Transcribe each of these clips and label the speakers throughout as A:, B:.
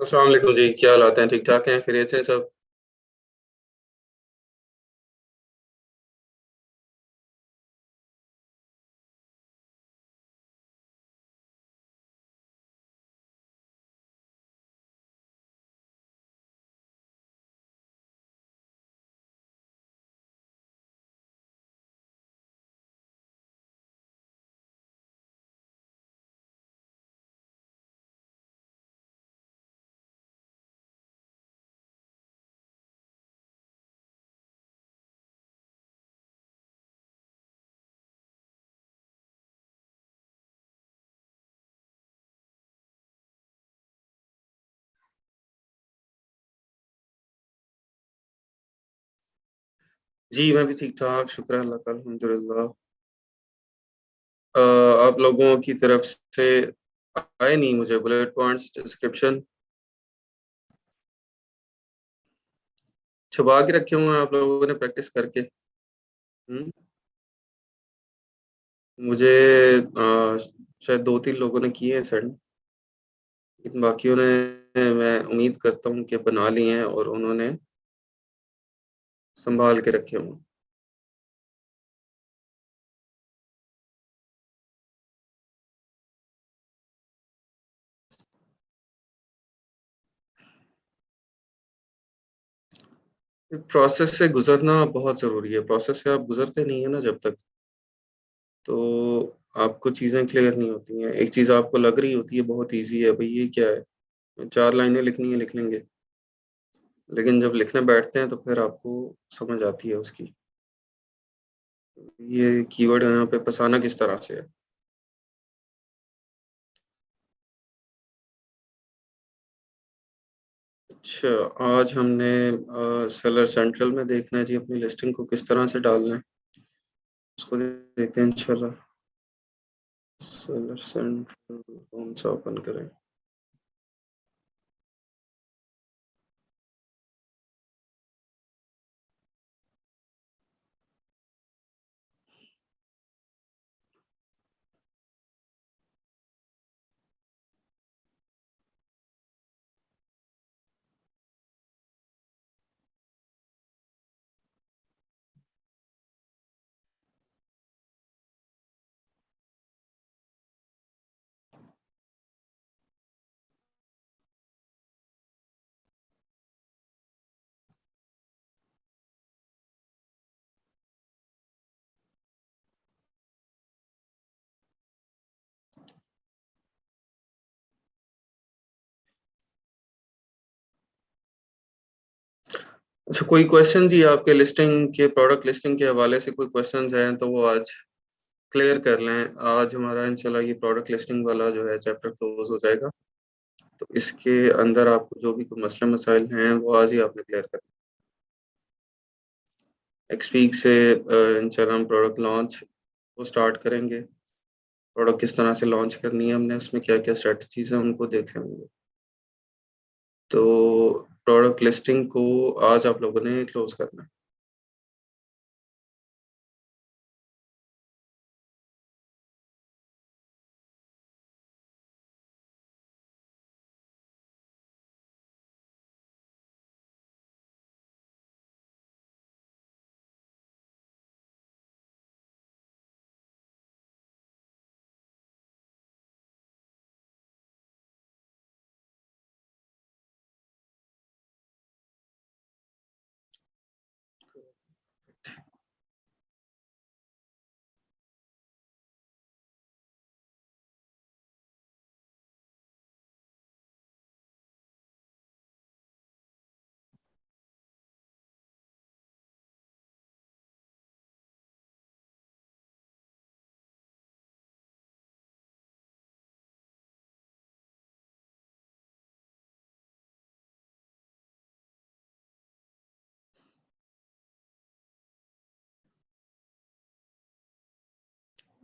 A: अस्सलाम वालेकुम जी, क्या हालात हैं? ठीक-ठाक हैं? खैरियत से हैं सब? जी, मैं भी ठीक-ठाक, शुक्र है अल्लाह का, अल्हम्दुलिल्लाह। आप लोगों की तरफ से आए नहीं मुझे बुलेट पॉइंट्स, डिस्क्रिप्शन छुपा के रखे हुए हैं आप लोगों ने प्रैक्टिस करके। हुँ, मुझे शायद 2-3 लोगों ने किए हैं सेंड, लेकिन बाकियों ने मैं उम्मीद करता हूँ कि बना लिए हैं और उन्होंने सँभाल के रखे हों। प्रोसेस से गुज़रना बहुत ज़रूरी है, प्रोसेस से आप गुज़रते नहीं हैं ना जब तक, तो आपको चीज़ें क्लियर नहीं होती हैं। एक चीज़ आपको लग रही होती है बहुत ईज़ी है, भई ये क्या है? 4 लाइनें लिखनी है, लिख लेंगे। लेकिन जब लिखने बैठते हैं तो फिर आपको समझ आती है उसकी, ये कीवर्ड यहाँ पे फँसाना किस तरह से है। अच्छा, आज हमने सेलर सेंट्रल में देखना है जी अपनी लिस्टिंग को किस तरह से डालना है, उसको देखते हैं इंशाल्लाह। सेलर सेंट्रल कौन-सा ओपन करें? अच्छा, कोई क्वेश्चन जी आपके लिस्टिंग के प्रोडक्ट लिस्टिंग के हवाले से कोई क्वेश्चन्स हैं तो वो आज क्लियर कर लें। आज हमारा इंशाल्लाह ये प्रोडक्ट लिस्टिंग वाला जो है चैप्टर क्लोज़ हो जाएगा। तो इसके अंदर आपको जो भी कोई मसले-मसाइल हैं वो आज ही आपने क्लियर करने हैं। नेक्स्ट वीक से इंशाल्लाह हम प्रोडक्ट लॉन्च को स्टार्ट करेंगे। प्रोडक्ट किस तरह से लॉन्च करनी है हमने, उसमें क्या-क्या स्ट्रैटेजीज़ हैं उनको देख लेंगे। तो प्रोडक्ट लिस्टिंग को आज आप लोगों ने क्लोज़ करना है।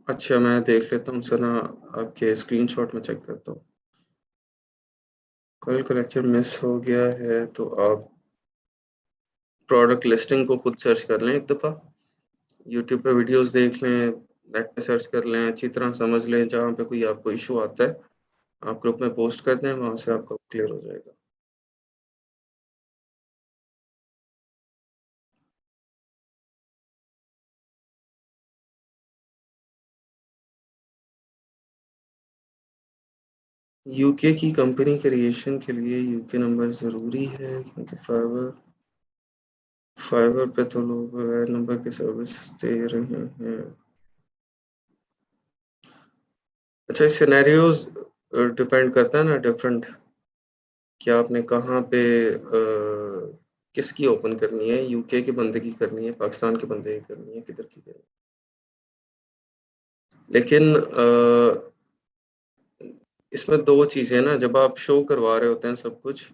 A: अच्छा, मैं देख लेता हूँ सना आपके स्क्रीनशॉट में चेक करता हूँ। कल का लेक्चर मिस हो गया है तो आप प्रोडक्ट लिस्टिंग को खुद सर्च कर लें एक दफ़ा। यूट्यूब पे वीडियोज़ देख लें, नेट पे सर्च कर लें, अच्छी तरह समझ लें, जहाँ पे कोई आपको इश्यू आता है, आप ग्रुप में पोस्ट कर दें, वहाँ से आपका क्लियर हो जाएगा। यूके की कंपनी क्रिएशन के लिए यूके नंबर ज़रूरी है क्योंकि फाइबर फाइबर पे तो लोग बगैर नंबर के सर्विस दे रहे हैं। अच्छा, सिनेरियोज डिपेंड करता है ना डिफरेंट, कि आपने कहाँ पे किसकी ओपन करनी है, यूके के बंदे की करनी है, पाकिस्तान के बंदे की करनी है, किधर की करनी है। लेकिन इसमें 2 चीज़ें हैं ना, जब आप शो करवा रहे होते हैं सब कुछ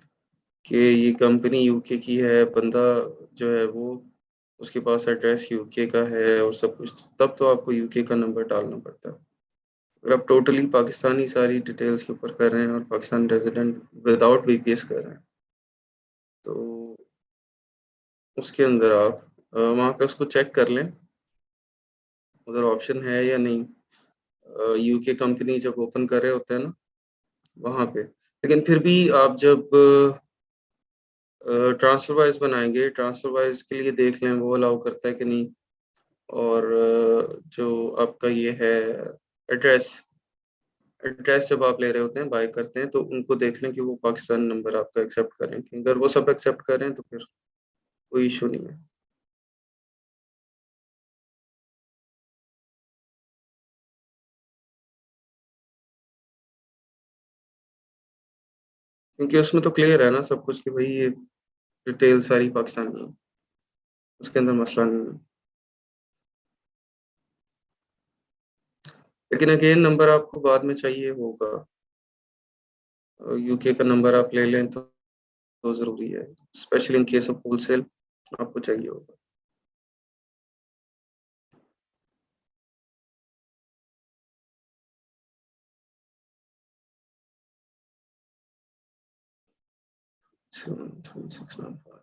A: कि ये कंपनी यूके की है, बंदा जो है वो उसके पास एड्रेस यूके का है और सब कुछ, तब तो आपको यूके का नंबर डालना पड़ता है। अगर आप टोटली पाकिस्तानी सारी डिटेल्स के ऊपर कर रहे हैं और पाकिस्तान रेज़िडेंट विदाउट वीपीएस कर रहे हैं, तो उसके अंदर आप वहाँ पे उसको चेक कर लें, उधर ऑप्शन है या नहीं। यूके कंपनी जब ओपन कर रहे होते हैं ना, वहाँ पे। लेकिन फिर भी आप जब ट्रांसफर वाइज़ बनाएँगे, ट्रांसफर वाइज़ के लिए देख लें वो अलाउ करता है कि नहीं। और जो आपका ये है एड्रेस, एड्रेस जब आप ले रहे होते हैं, बाय करते हैं, तो उनको देख लें कि वो पाकिस्तान नंबर आपका एक्सेप्ट करें, कि अगर वो सब एक्सेप्ट करें तो फिर कोई इश्यू नहीं है। क्योंकि उसमें तो क्लियर है ना सब कुछ कि भई ये डिटेल सारी पाकिस्तानी है, उसके अंदर मसला नहीं है। लेकिन अगेन नंबर आपको बाद में चाहिए होगा। यूके का नंबर आप ले लें तो ज़रूरी है, specially in case of wholesale आपको चाहिए होगा। 73695।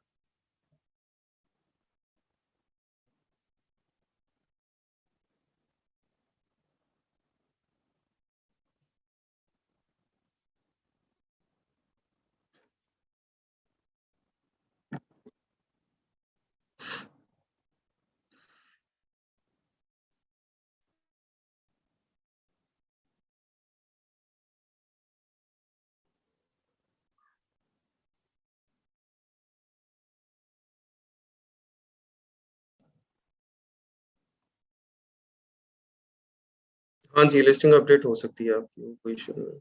A: हाँ जी, लिस्टिंग अपडेट हो सकती है आपकी, वो कोई इश्यू नहीं है।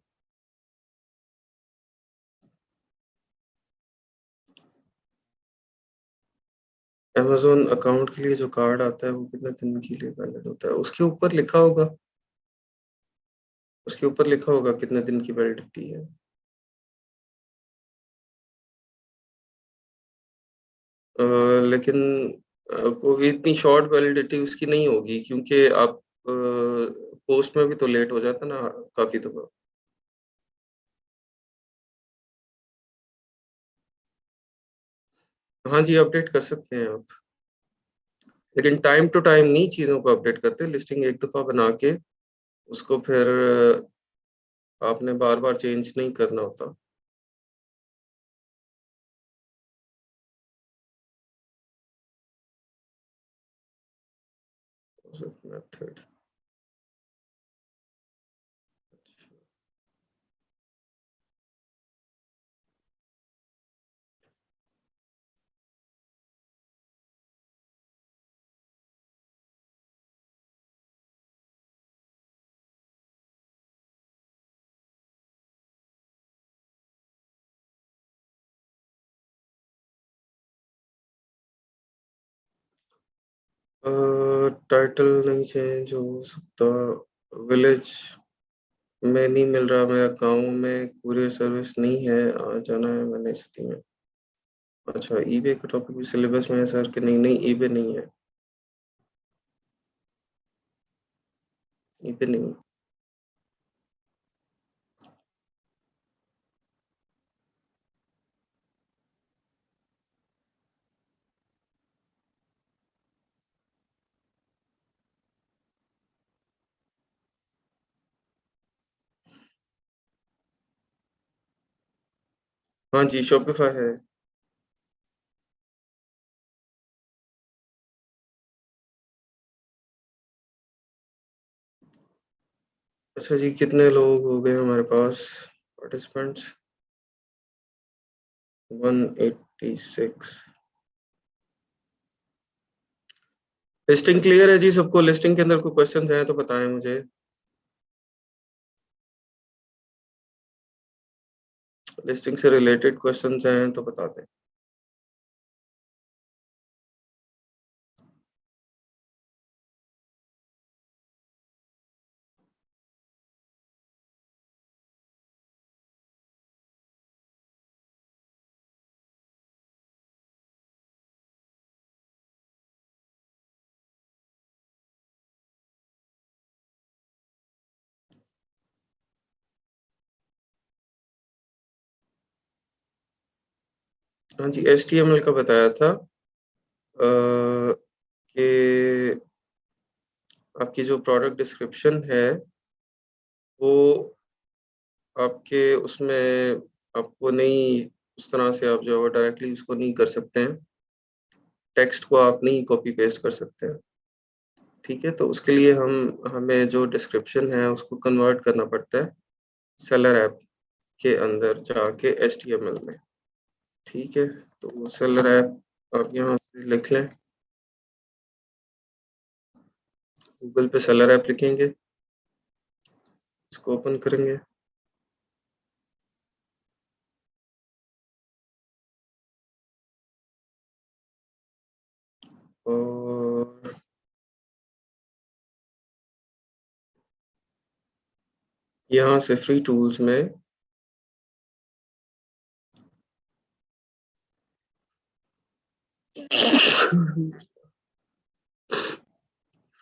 A: अमेज़न अकाउंट के लिए जो कार्ड आता है वो कितने दिन के लिए वैलिड होता है? उसके ऊपर लिखा होगा कितने दिन की वैलिडिटी है। अ, लेकिन कोई इतनी शॉर्ट वैलिडिटी उसकी नहीं होगी, क्योंकि आप पोस्ट में भी तो लेट हो जाता है ना काफ़ी दफ़ा। हाँ जी, अपडेट कर सकते हैं आप। लेकिन टाइम टू टाइम नहीं चीज़ों को अपडेट करते, लिस्टिंग एक दफ़ा बना के उसको फिर आपने बार-बार चेंज नहीं करना होता। मेथड। अ, टाइटल नहीं चेंज हो सकता, विलेज में नहीं मिल रहा, मेरा गाँव में कुरियर सर्विस नहीं है, जाना है मैंने सिटी में। अच्छा, ईबे का टॉपिक भी सिलेबस में है सर कि नहीं? नहीं, ईबे नहीं है, ईबे नहीं है। हाँ जी, शॉपिफ़ाई है। अच्छा जी, कितने लोग हो गए हमारे पास? पार्टिसिपेंट्स 186। लिस्टिंग क्लियर है जी सबको? लिस्टिंग के अंदर कोई क्वेश्चन हैं तो बताएं मुझे। लिस्टिंग से रिलेटेड क्वेश्चन हैं तो बता दें। हाँ जी, HTML का बताया था कि आपकी जो प्रोडक्ट डिस्क्रिप्शन है वो आपके उसमें आपको नहीं, उस तरह से आप जो है डायरेक्टली उसको नहीं कर सकते हैं, टेक्स्ट को आप नहीं कॉपी पेस्ट कर सकते हैं। ठीक है, तो उसके लिए हमें जो डिस्क्रिप्शन है उसको कन्वर्ट करना पड़ता है सेलर ऐप के अंदर जाके HTML में। ठीक है, तो वो सेलर ऐप आप यहाँ से लिख लें, गूगल पे सेलर ऐप लिखेंगे, इसको ओपन करेंगे और यहाँ से फ्री टूल्स में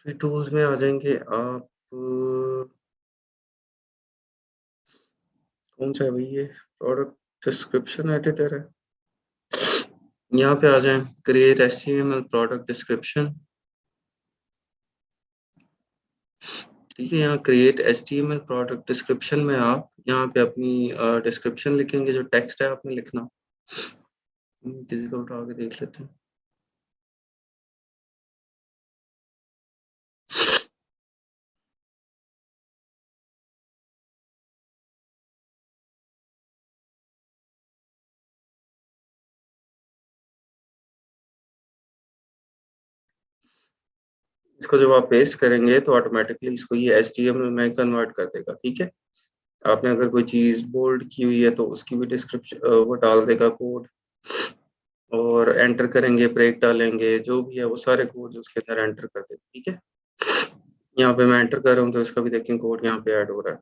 A: फ्री टूल्स में आ जाएंगे आप। कौन सा है भाई ये? प्रोडक्ट डिस्क्रिप्शन एडिटर है। यहाँ पे आ जाएं, क्रिएट HTML प्रोडक्ट डिस्क्रिप्शन। ठीक है, यहाँ क्रिएट HTML प्रोडक्ट डिस्क्रिप्शन में आप यहाँ पे अपनी डिस्क्रिप्शन लिखेंगे, जो टेक्स्ट है आपने लिखना। किसी को उठा के देख लेते हैं। इसको जब आप पेस्ट करेंगे तो ऑटोमेटिकली इसको ये HTML में कन्वर्ट कर देगा। ठीक है, आपने अगर कोई चीज बोल्ड की हुई है तो उसकी भी डिस्क्रिप्शन वो डाल देगा कोड, और एंटर करेंगे, ब्रेक डालेंगे, जो भी है वो सारे कोड उसके अंदर एंटर कर देगा। ठीक है, यहाँ पे मैं एंटर कर रहा हूँ तो इसका भी देखें कोड यहाँ पे ऐड हो रहा है।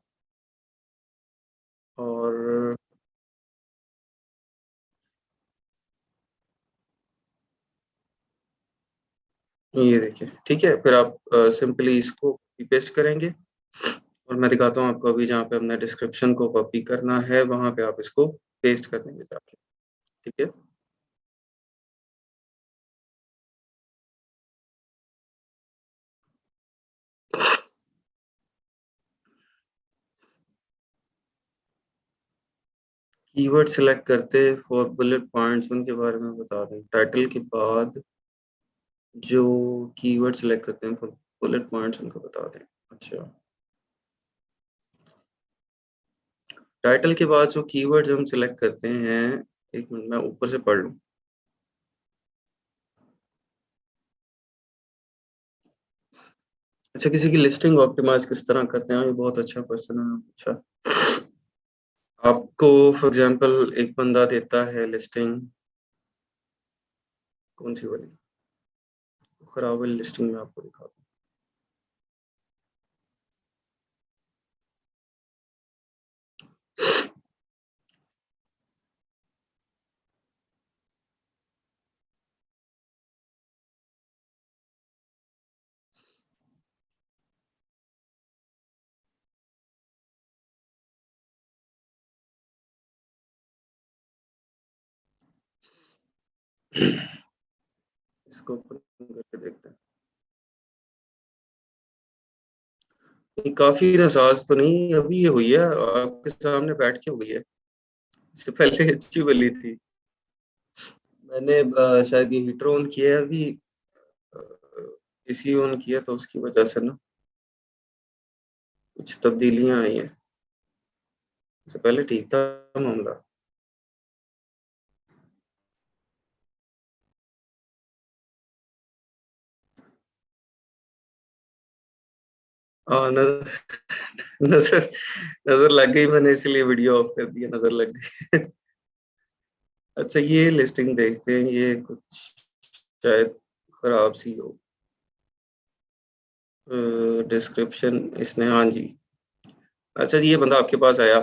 A: और ये देखिए, ठीक है, फिर आप सिंपली इसको कॉपी पेस्ट करेंगे और मैं दिखाता हूँ आपको अभी, जहाँ पे हमने डिस्क्रिप्शन को कॉपी करना है वहां पे आप इसको पेस्ट कर देंगे जाके। ठीक है, कीवर्ड सिलेक्ट करते फॉर बुलेट पॉइंट्स, उनके बारे में बता दें। टाइटल के बाद जो कीवर्ड सिलेक्ट करते हैं फॉर बुलेट पॉइंट्स उनको बता दें। अच्छा, टाइटल के बाद जो कीवर्ड हम सिलेक्ट करते हैं, एक मिनट मैं ऊपर से पढ़ लूँ। अच्छा, किसी की लिस्टिंग ऑप्टिमाइज किस तरह करते हैं, ये बहुत अच्छा क्वेश्चन है अच्छा। आपको फॉर एग्जांपल एक बंदा देता है लिस्टिंग, कौन सी वाली, खराब वाली लिस्टिंग में आपको दिखा दूँ। इसको open करके देखते हैं। ये काफी नसाज तो नहीं, अभी ये हुई है आपके सामने बैठ के हुई है, इससे पहले अच्छी वाली थी। मैंने शायद ये हीटर ऑन किया है अभी, एसी ऑन किया तो उसकी वजह से ना कुछ तब्दीलियां आई हैं। इससे पहले ठीक था मामला। हाँ, नजर नजर लग गई, मैंने इसलिए वीडियो ऑफ कर दिया, नजर लग गई। अच्छा, ये लिस्टिंग देखते हैं, ये कुछ शायद खराब सी हो। डिस्क्रिप्शन इसने, हाँ जी। अच्छा जी, ये बंदा आपके पास आया,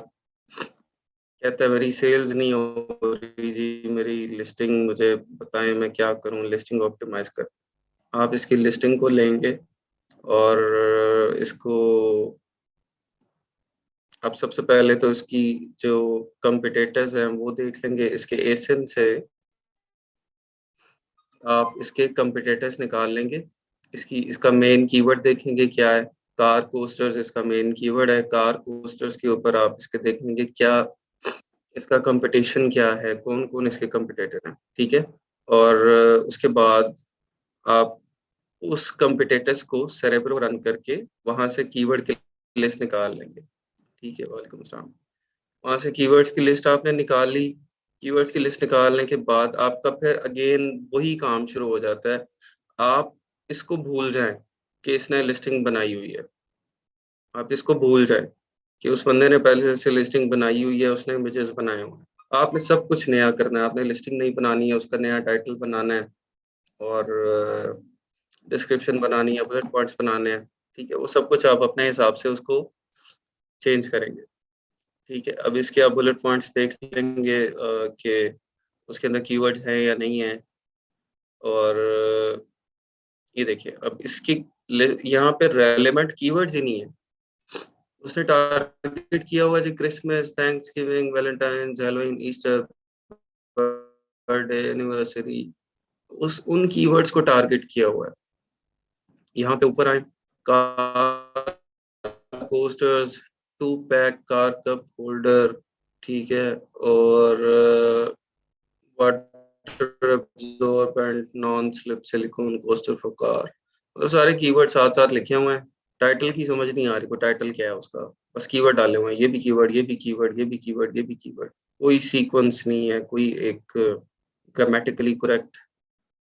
A: कहता है मेरी सेल्स नहीं हो रही जी, मेरी लिस्टिंग मुझे बताएं मैं क्या करूं, लिस्टिंग ऑप्टिमाइज कर। आप इसकी लिस्टिंग को लेंगे और इसको, आप सबसे पहले तो इसकी जो कंपिटेटर्स हैं वो देख लेंगे, इसके एसिन से आप इसके कंपिटेटर्स निकाल लेंगे। इसकी इसका मेन कीवर्ड देखेंगे क्या है। कार कोस्टर्स इसका मेन कीवर्ड है। कार कोस्टर्स के ऊपर आप इसके देखेंगे क्या इसका कंपटीशन क्या है, कौन कौन इसके कंपिटेटर हैं, ठीक है। और उसके बाद आप उस कंपिटेटर्स को सेरेब्रो रन करके वहां से कीवर्ड की लिस्ट निकाल लेंगे, ठीक है। वालेकुम सलाम। वहां से कीवर्ड्स की लिस्ट आपने निकाल ली। कीवर्ड्स की लिस्ट निकालने के बाद आपका फिर अगेन वही काम शुरू हो जाता है। आप इसको भूल जाएं कि इसने लिस्टिंग बनाई हुई है। आप इसको भूल जाएं कि उस बंदे ने पहले से लिस्टिंग बनाई हुई है, उसने इमेजेस बनाए हुए हैं। आपने सब कुछ नया करना है, आपने लिस्टिंग नहीं बनानी है, उसका नया टाइटल बनाना है और डिस्क्रिप्शन बनानी है, बुलेट पॉइंट्स बनाने हैं, ठीक है। वो सब कुछ आप अपने हिसाब से उसको चेंज करेंगे, ठीक है। अब इसके आप बुलेट पॉइंट्स देख लेंगे कि उसके अंदर कीवर्ड्स हैं या नहीं है। और ये देखिए, अब इसकी यहाँ पे रेलेवेंट कीवर्ड्स ही नहीं है। उसने टारगेट किया हुआ है जी, Christmas, Thanksgiving, Valentine, Halloween, Easter, birthday, anniversary, उस उन कीवर्ड्स को टारगेट किया हुआ है। यहाँ पे ऊपर आए, car coasters, two pack car cup holder, ठीक है। और water absorbent non slip silicone coaster for car, मतलब सारे कीवर्ड साथ साथ लिखे हुए हैं। टाइटल की समझ नहीं आ रही को, टाइटल क्या है उसका। बस कीवर्ड डाले हुए हैं, ये भी कीवर्ड, ये भी कीवर्ड, ये भी कीवर्ड, ये भी कीवर्ड। कोई सीक्वेंस नहीं है, कोई एक ग्रामेटिकली करेक्ट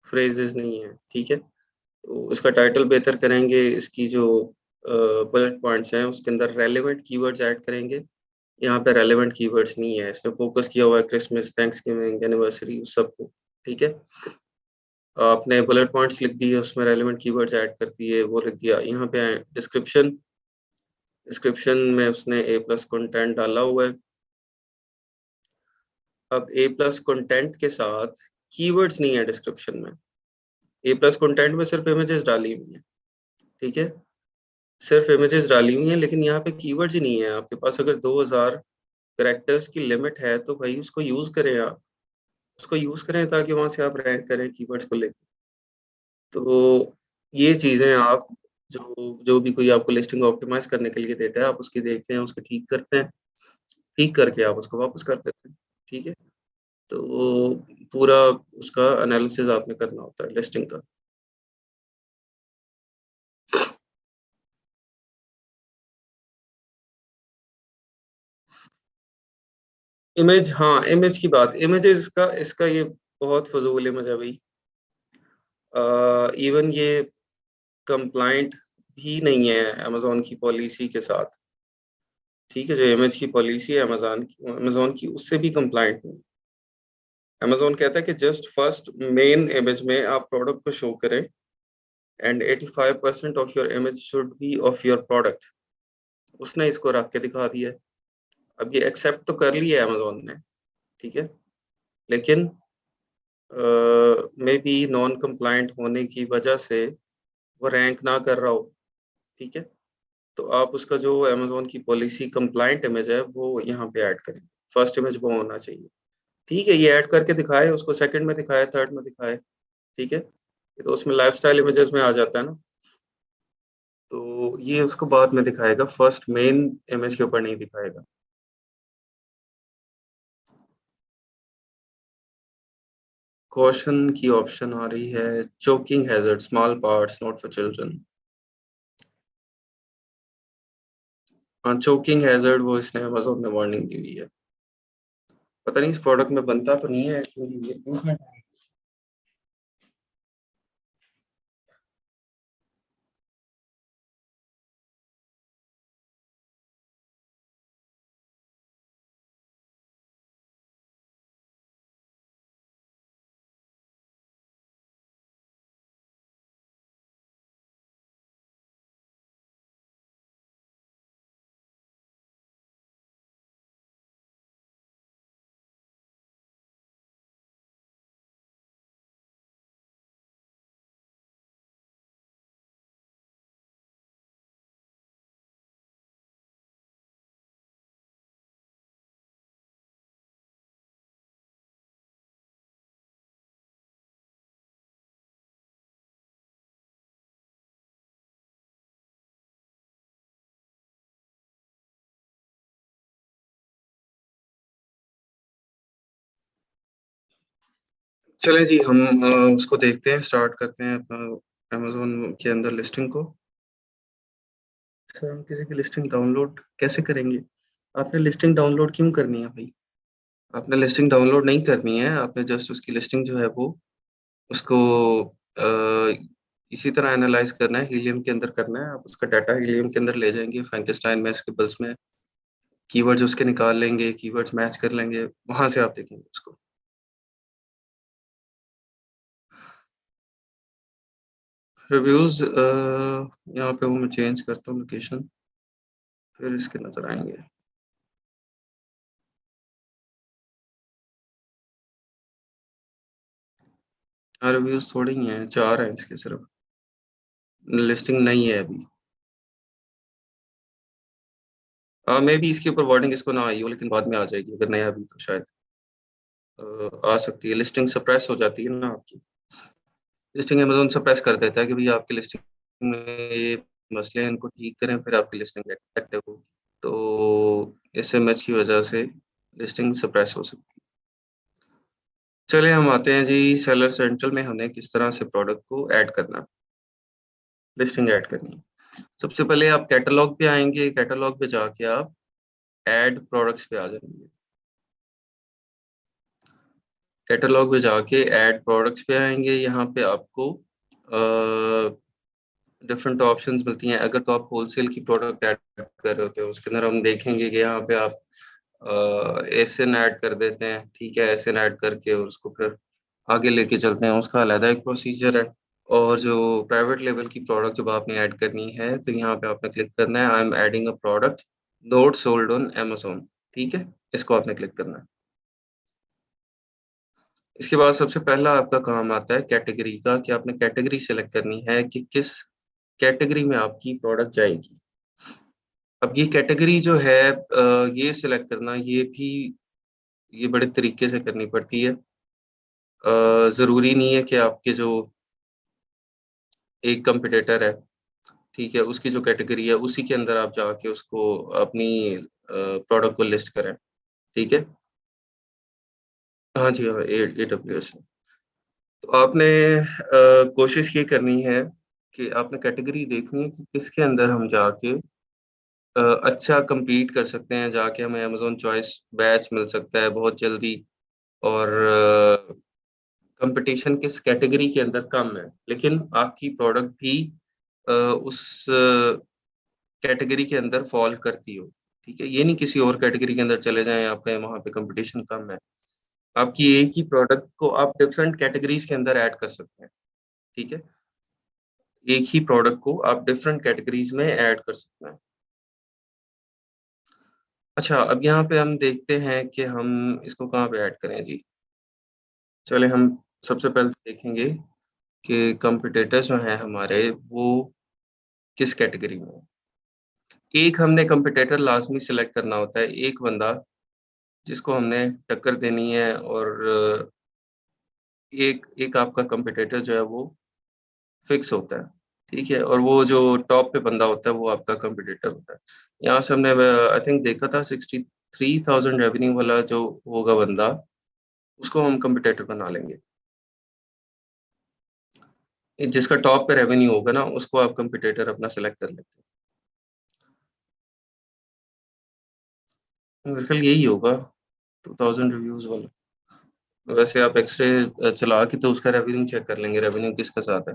A: फ्रेजेस नहीं है, ठीक है। तो इसका टाइटल बेहतर करेंगे, इसकी जो बुलेट पॉइंट्स हैं उसके अंदर रेलेवेंट कीवर्ड्स ऐड करेंगे। यहाँ पे रेलेवेंट कीवर्ड्स नहीं है, इसने फोकस किया हुआ है क्रिसमस, थैंक्सगिविंग, एनिवर्सरी, उस सबको, ठीक है। आपने बुलेट पॉइंट्स लिख दिए, उसमें रेलेवेंट कीवर्ड्स ऐड कर दिए, वो लिख दिया। यहाँ पे आए डिस्क्रिप्शन, डिस्क्रिप्शन में उसने ए प्लस कंटेंट डाला हुआ है। अब ए प्लस कंटेंट के साथ कीवर्ड्स नहीं है डिस्क्रिप्शन में। ए प्लस कंटेंट में सिर्फ इमेजेस डाली हुई है, ठीक है। सिर्फ इमेजेस डाली हुई हैं, लेकिन यहाँ पे कीवर्ड्स ही नहीं है। आपके पास अगर 2000 कैरेक्टर्स की लिमिट है तो भाई उसको यूज करें, आप उसको यूज करें ताकि वहां से आप रैंक करें कीवर्ड्स को लेकर। तो ये चीजें आप, जो जो भी कोई आपको लिस्टिंग ऑप्टिमाइज करने के लिए देता है, आप उसकी देखते हैं, उसको ठीक करते हैं, ठीक करके आप उसको वापस कर देते हैं, ठीक है। तो वो पूरा उसका एनालिसिस आपने करना होता है लिस्टिंग का। इमेज, हाँ, इमेज की बात, इमेजेस का इसका ये बहुत फजूल इमेज है भाई। इवन ये कंप्लाइंट भी नहीं है अमेजोन की पॉलिसी के साथ, ठीक है। जो इमेज की पॉलिसी है अमेजोन की, उससे भी कंप्लाइंट नहीं। अमेजोन कहता है कि जस्ट फर्स्ट मेन इमेज में आप प्रोडक्ट को शो करें and 85% of your image should be of your product. उसने इसको रख के दिखा दिया है। अब ये एक्सेप्ट तो कर लिया है अमेजोन ने, ठीक है। लेकिन मे बी नॉन कंप्लाइंट होने की वजह से वो रैंक ना कर रहा हो, ठीक है। तो आप उसका जो अमेजोन की पॉलिसी कंप्लाइंट इमेज है वो यहाँ पे ऐड करें। फर्स्ट इमेज वो होना चाहिए, ठीक है। ये ऐड करके दिखाए, उसको सेकंड में दिखाए, थर्ड में दिखाए, ठीक है। ये तो उसमें लाइफस्टाइल इमेजेस में आ जाता है ना। तो ये उसको बाद में दिखाएगा, फर्स्ट मेन इमेज के ऊपर नहीं दिखाएगा। कॉशन की ऑप्शन आ रही है, choking hazard, small parts not for children. हाँ, चोकिंग हैजर्ड वो इसने अमेज़न ने वार्निंग दी हुई है। पता नहीं इस प्रोडक्ट में बनता तो नहीं है एक्चुअली ये। चलें जी, हम उसको देखते हैं, स्टार्ट करते हैं अपना अमेज़न के अंदर लिस्टिंग को। सर हम किसी की लिस्टिंग डाउनलोड कैसे करेंगे? आपने लिस्टिंग डाउनलोड क्यों करनी है भाई? आपने लिस्टिंग डाउनलोड नहीं करनी है, आपने जस्ट उसकी लिस्टिंग जो है वो उसको अ, इसी तरह एनालाइज़ करना है, हीलियम के अंदर करना है। आप उसका डाटा हीलियम के अंदर ले जाएँगे, फ्रैंकेनस्टाइन मैथ्सकेबल्स में कीवर्ड्स उसके निकाल लेंगे, कीवर्ड्स मैच कर लेंगे, वहाँ से आप देखेंगे उसको। रिव्यूज़ यहाँ पे वो मैं चेंज करता हूँ लोकेशन, फिर इसके नज़र आएँगे। हाँ, रिव्यूज़ थोड़े ही हैं, 4 हैं इसके सिर्फ़, लिस्टिंग नहीं है अभी। मेबी इसके ऊपर वार्निंग इसको ना आई हो, लेकिन बाद में आ जाएगी, अगर नहीं अभी तो शायद आ सकती है। लिस्टिंग सप्रेस हो जाती है ना आपकी। लिस्टिंग अमेज़न सप्रेस कर देता है कि भई आपकी लिस्टिंग में ये मसले हैं, इनको ठीक करें, फिर आपकी लिस्टिंग एक्टिव होगी। तो एसएमएच की वजह से लिस्टिंग सप्रेस हो सकती है। चलिए हम आते हैं जी सेलर सेंट्रल में हमें किस तरह से प्रोडक्ट को ऐड करना है, लिस्टिंग ऐड करनी है। सबसे पहले आप कैटलॉग पे आएँगे, कैटलॉग पे जाके आप ऐड प्रोडक्ट्स पे आ जाएँगे। कैटलॉग में जाके ऐड प्रोडक्ट्स पे आएँगे, यहाँ पे आपको डिफरेंट ऑप्शंस मिलती हैं। अगर तो आप होलसेल की प्रोडक्ट ऐड कर रहे होते हो, उसके अंदर हम देखेंगे कि यहाँ पे आप एसएन ऐड कर देते हैं, ठीक है? एसएन ऐड करके उसको फिर आगे लेके चलते हैं, उसका अलग एक प्रोसीजर है। और जो प्राइवेट लेवल की प्रोडक्ट जब आपने ऐड करनी है, तो यहाँ पे आपने क्लिक करना है I am adding a product note sold on Amazon, ठीक है? इसको आपने क्लिक करना है। इसके बाद सबसे पहला आपका काम आता है कैटेगरी का कि आपने कैटेगरी सेलेक्ट करनी है कि किस कैटेगरी में आपकी प्रोडक्ट जाएगी। अब ये कैटेगरी जो है ये सिलेक्ट करना ये बड़े तरीके से करनी पड़ती है। ज़रूरी नहीं है कि आपके जो एक कॉम्पिटिटर है, ठीक है? उसकी जो कैटेगरी है उसी के अंदर आप जाके उसको अपनी प्रोडक्ट को लिस्ट करें, ठीक है? हाँ जी, हाँ, ए एडब्ल्यूएस है। तो आपने कोशिश ये करनी है कि आपने कैटेगरी देखनी है कि किसके अंदर हम जाके अच्छा कम्पीट कर सकते हैं, जाके हमें अमेज़न चॉइस बैच मिल सकता है बहुत जल्दी और कॉम्पिटिशन किस कैटेगरी के अंदर कम है, लेकिन आपकी प्रोडक्ट भी उस कैटेगरी के अंदर फ़ॉल करती हो, ठीक है? ये नहीं किसी और कैटेगरी के अंदर चले जाएँ, आप कहें वहाँ पे कॉम्पिटिशन कम है। आपकी एक ही प्रोडक्ट को आप डिफरेंट कैटेगरीज़ के अंदर ऐड कर सकते हैं, ठीक है? एक ही प्रोडक्ट को आप डिफरेंट कैटेगरीज़ में ऐड कर सकते हैं। अच्छा, अब यहाँ पे हम देखते हैं कि हम इसको कहाँ पे ऐड करें जी? चलें हम सबसे पहले तो देखेंगे कि कॉम्पिटिटर्स जो हैं हमारे, वो किस कैटेगरी में हैं। एक हमने कॉम्पिटिटर लाज़मी सेलेक्ट करना होता है, एक बंदा जिसको हमने टक्कर देनी है और एक एक आपका कॉम्पिटिटर जो है वो फिक्स होता है, ठीक है? और वो जो टॉप पे बंदा होता है वो आपका कॉम्पिटिटर होता है। यहाँ से हमने आई थिंक देखा था 63,000 रेवेन्यू वाला जो होगा बंदा, उसको हम कॉम्पिटिटर बना लेंगे। जिसका टॉप पे रेवेन्यू होगा ना, उसको आप कॉम्पिटिटर अपना सेलेक्ट कर लेते हैं। मेरे ख्याल यही होगा, 2000 रिव्यूज वाला। वैसे आप एक्सरे चला के तो उसका रेवेन्यू चेक कर लेंगे, रेवेन्यू किसके साथ है।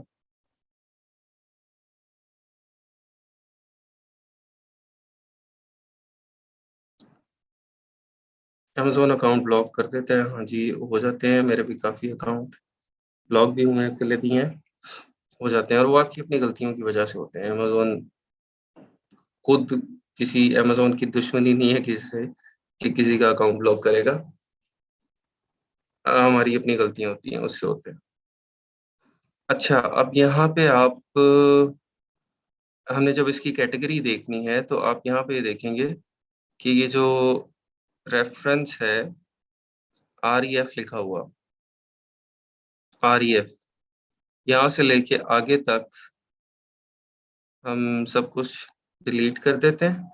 A: अमेजोन अकाउंट ब्लॉक कर देते हैं, हाँ जी हो जाते हैं, मेरे भी काफ़ी अकाउंट ब्लॉक भी हुए हैं, खुले भी हैं, हो जाते हैं, और वो आपकी अपनी गलतियों की वजह से होते हैं। अमेजोन खुद, किसी अमेजोन की दुश्मनी नहीं है किसी से कि किसी का अकाउंट ब्लॉक करेगा। हमारी अपनी गलतियां होती हैं, उससे होते हैं। अच्छा, अब यहाँ पे आप हमने जब इसकी कैटेगरी देखनी है तो आप यहाँ पे देखेंगे कि ये जो रेफरेंस है, आर ई एफ लिखा हुआ, आर ई एफ, यहाँ से लेके आगे तक हम सब कुछ डिलीट कर देते हैं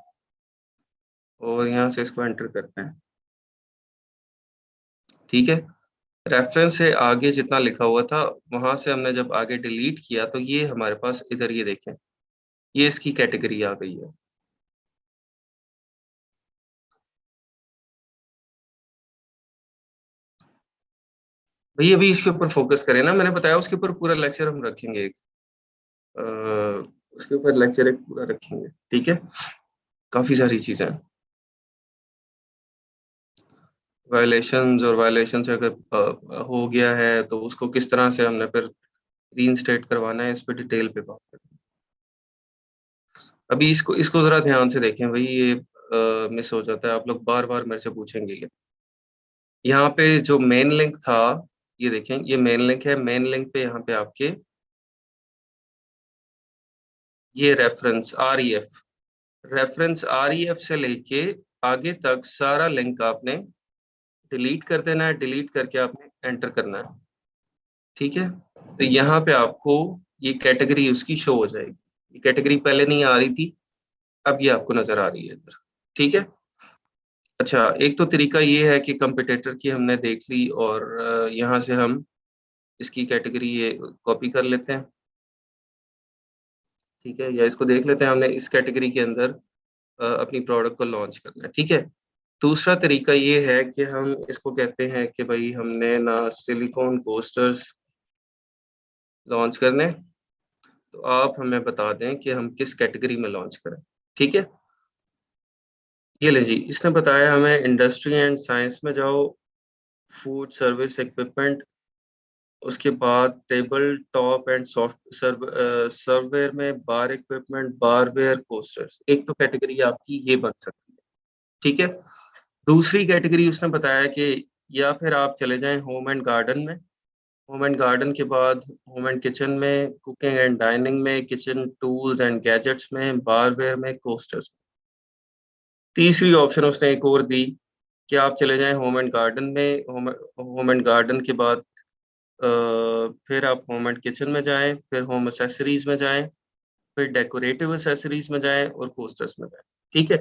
A: और यहाँ से इसको एंटर करते हैं। ठीक है, रेफरेंस से आगे जितना लिखा हुआ था, वहां से हमने जब आगे डिलीट किया तो ये हमारे पास इधर, ये देखें, ये इसकी कैटेगरी आ गई है। भैया अभी इसके ऊपर फोकस करें ना, मैंने बताया उसके ऊपर पूरा लेक्चर हम रखेंगे एक, अ, उसके ऊपर लेक्चर एक पूरा रखेंगे, ठीक है। काफी सारी चीजें हैं, वायलेशंस, और वायलेशन से अगर हो गया है तो उसको किस तरह से हमने फिर रीइंस्टेट करवाना है, इस पे डिटेल पे बात करें। अभी इसको इसको जरा ध्यान से देखें भाई, ये मिस हो जाता है, आप लोग बार बार मेरे से पूछेंगे ये। यहाँ पे जो मेन लिंक था, ये देखें, ये मेन लिंक है, मेन लिंक पे यहाँ पे आपके ये reference R E F, reference R E F से लेके आगे तक सारा लिंक आपने डिलीट कर देना है, डिलीट करके आपने एंटर करना है। ठीक है, तो यहाँ पे आपको ये कैटेगरी उसकी शो हो जाएगी। ये कैटेगरी पहले नहीं आ रही थी, अब ये आपको नजर आ रही है इधर। ठीक है। अच्छा, एक तो तरीका ये है कि कंपटीटर की हमने देख ली, और यहाँ से हम इसकी कैटेगरी ये कॉपी कर लेते हैं। ठीक है, या इसको देख लेते हैं, हमने इस कैटेगरी के अंदर अपनी प्रोडक्ट को लॉन्च करना है। ठीक है। दूसरा तरीका ये है कि हम इसको कहते हैं कि भाई हमने ना सिलिकॉन कोस्टर्स लॉन्च करने, तो आप हमें बता दें कि हम किस कैटेगरी में लॉन्च करें। ठीक है, ये ले जी, इसने बताया हमें इंडस्ट्री एंड साइंस में जाओ, फूड सर्विस इक्विपमेंट, उसके बाद टेबल टॉप एंड सॉफ्ट सर्ववेयर में बार इक्विपमेंट, बारवेयर, कोस्टर्स, एक तो कैटेगरी आपकी ये बन सकती है। ठीक है। दूसरी कैटेगरी उसने बताया कि या फिर आप चले जाएं होम एंड गार्डन में, होम एंड गार्डन के बाद होम एंड किचन में, कुकिंग एंड डाइनिंग में, किचन टूल्स एंड गैजेट्स में, बारवेयर में, कोस्टर्स में। तीसरी ऑप्शन उसने एक और दी कि आप चले जाएं होम एंड गार्डन में, होम एंड गार्डन के बाद अ, फिर आप होम एंड किचन में जाएं, फिर होम एसेसरीज में जाएं, फिर डेकोरेटिव एसेसरीज में जाएं और कोस्टर्स में जाएं। ठीक है।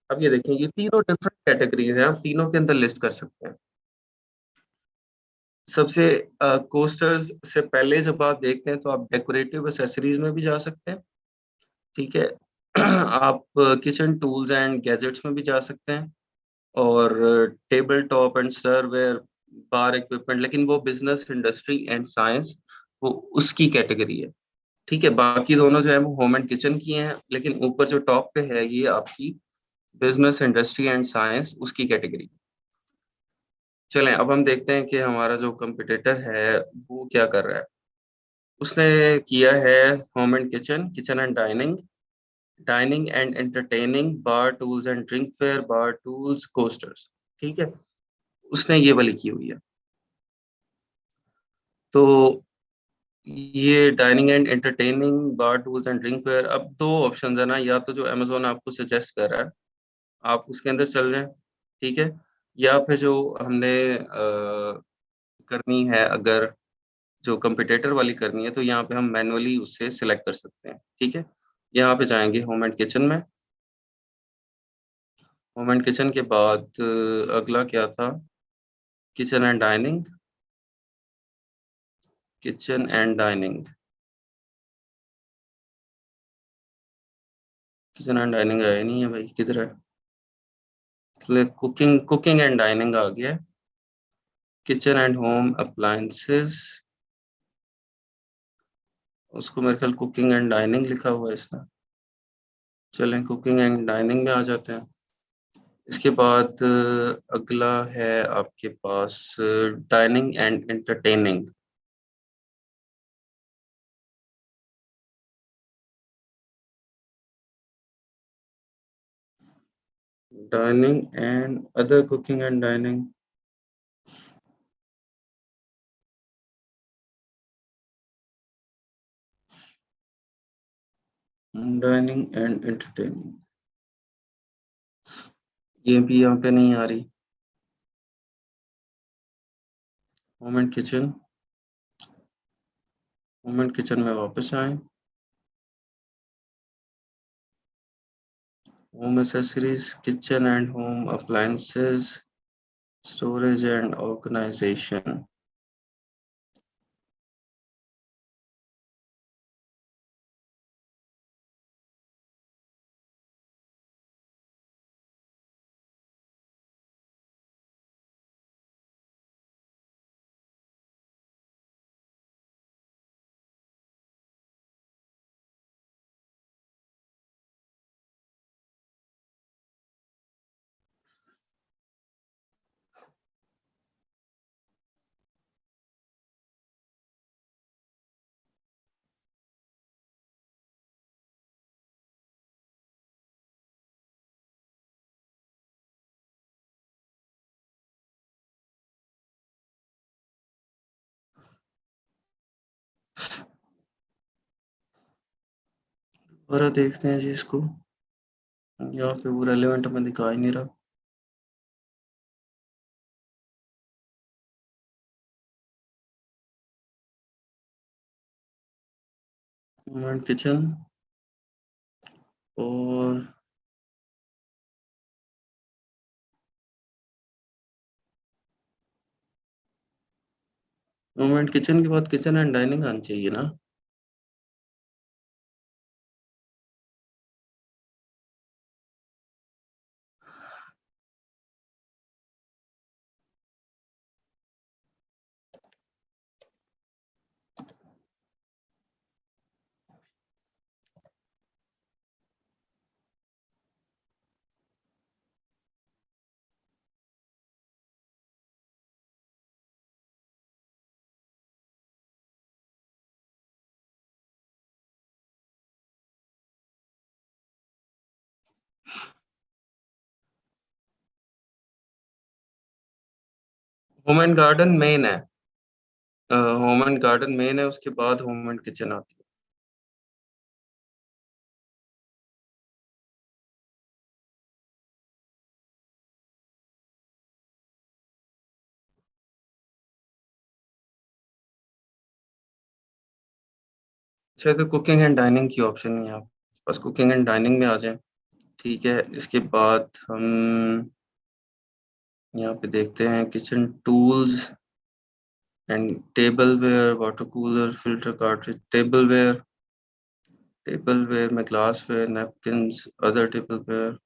A: अब ये देखें, ये तीनों डिफरेंट कैटेगरीज हैं, आप तीनों के अंदर लिस्ट कर सकते हैं। सबसे कोस्टर्स से पहले जब आप देखते हैं तो आप डेकोरेटिव एसेसरीज में भी जा सकते हैं। ठीक है। आप किचन टूल्स एंड गैजेट्स में भी जा सकते हैं, और table top and serveware, bar equipment, लेकिन वो बिजनेस इंडस्ट्री एंड साइंस, वो उसकी कैटेगरी है। ठीक है, बाकी दोनों जो है वो होम एंड किचन की हैं, लेकिन ऊपर जो टॉप पे है ये आपकी बिजनेस इंडस्ट्री एंड साइंस, उसकी कैटेगरी। चलें, अब हम देखते हैं कि हमारा जो कंपटीटर है वो क्या कर रहा है। उसने किया है home and kitchen, kitchen and dining, dining and entertaining, bar tools and drink fair, bar tools, coasters. ठीक है, उसने ये वाली की हुई है। तो ये dining and entertaining, bar tools and drinkware, अब दो ऑप्शन है ना, या तो जो अमेजोन आपको सजेस्ट कर रहा है आप उसके अंदर चल जाएं। ठीक है, या फिर जो हमने करनी है, अगर जो कंपिटेटर वाली करनी है तो यहाँ पे हम मैनुअली उससे सिलेक्ट कर सकते हैं। ठीक है, यहाँ पे जाएंगे होम एंड किचन में, होम एंड किचन के बाद अगला क्या था, kitchen and dining, kitchen and dining, kitchen and dining है नहीं है भाई, किधर है। इसलिए कुकिंग एंड डाइनिंग आ गया है। किचन एंड होम अप्लायंसेस, उसको मेरे ख्याल कुकिंग एंड डाइनिंग लिखा हुआ है इसमें। चलें कुकिंग एंड डाइनिंग में आ जाते हैं। इसके बाद अगला है आपके पास dining and entertaining. Dining and other cooking and dining. Dining and entertaining, ये भी यहाँ पे नहीं आ रही। Home and kitchen, home and kitchen में वापस आए। Home accessories, kitchen and home appliances, storage and organisation. और देखते हैं जी इसको, यहाँ पे वो रेलेवेंट में दिखा ही नहीं रहा। होम एंड किचन और होम एंड किचन के बाद किचन एंड डाइनिंग आनी चाहिए ना। होम एंड गार्डन मेन है, होम एंड गार्डन मेन है, उसके बाद होम एंड किचन आती है। अच्छा तो कुकिंग एंड डाइनिंग की ऑप्शन नहीं है आपके पास, कुकिंग एंड डाइनिंग में आ जाए। ठीक है, इसके बाद हम यहाँ पे देखते हैं kitchen tools and tableware, water cooler, filter cartridge, tableware में glassware, napkins, other tableware.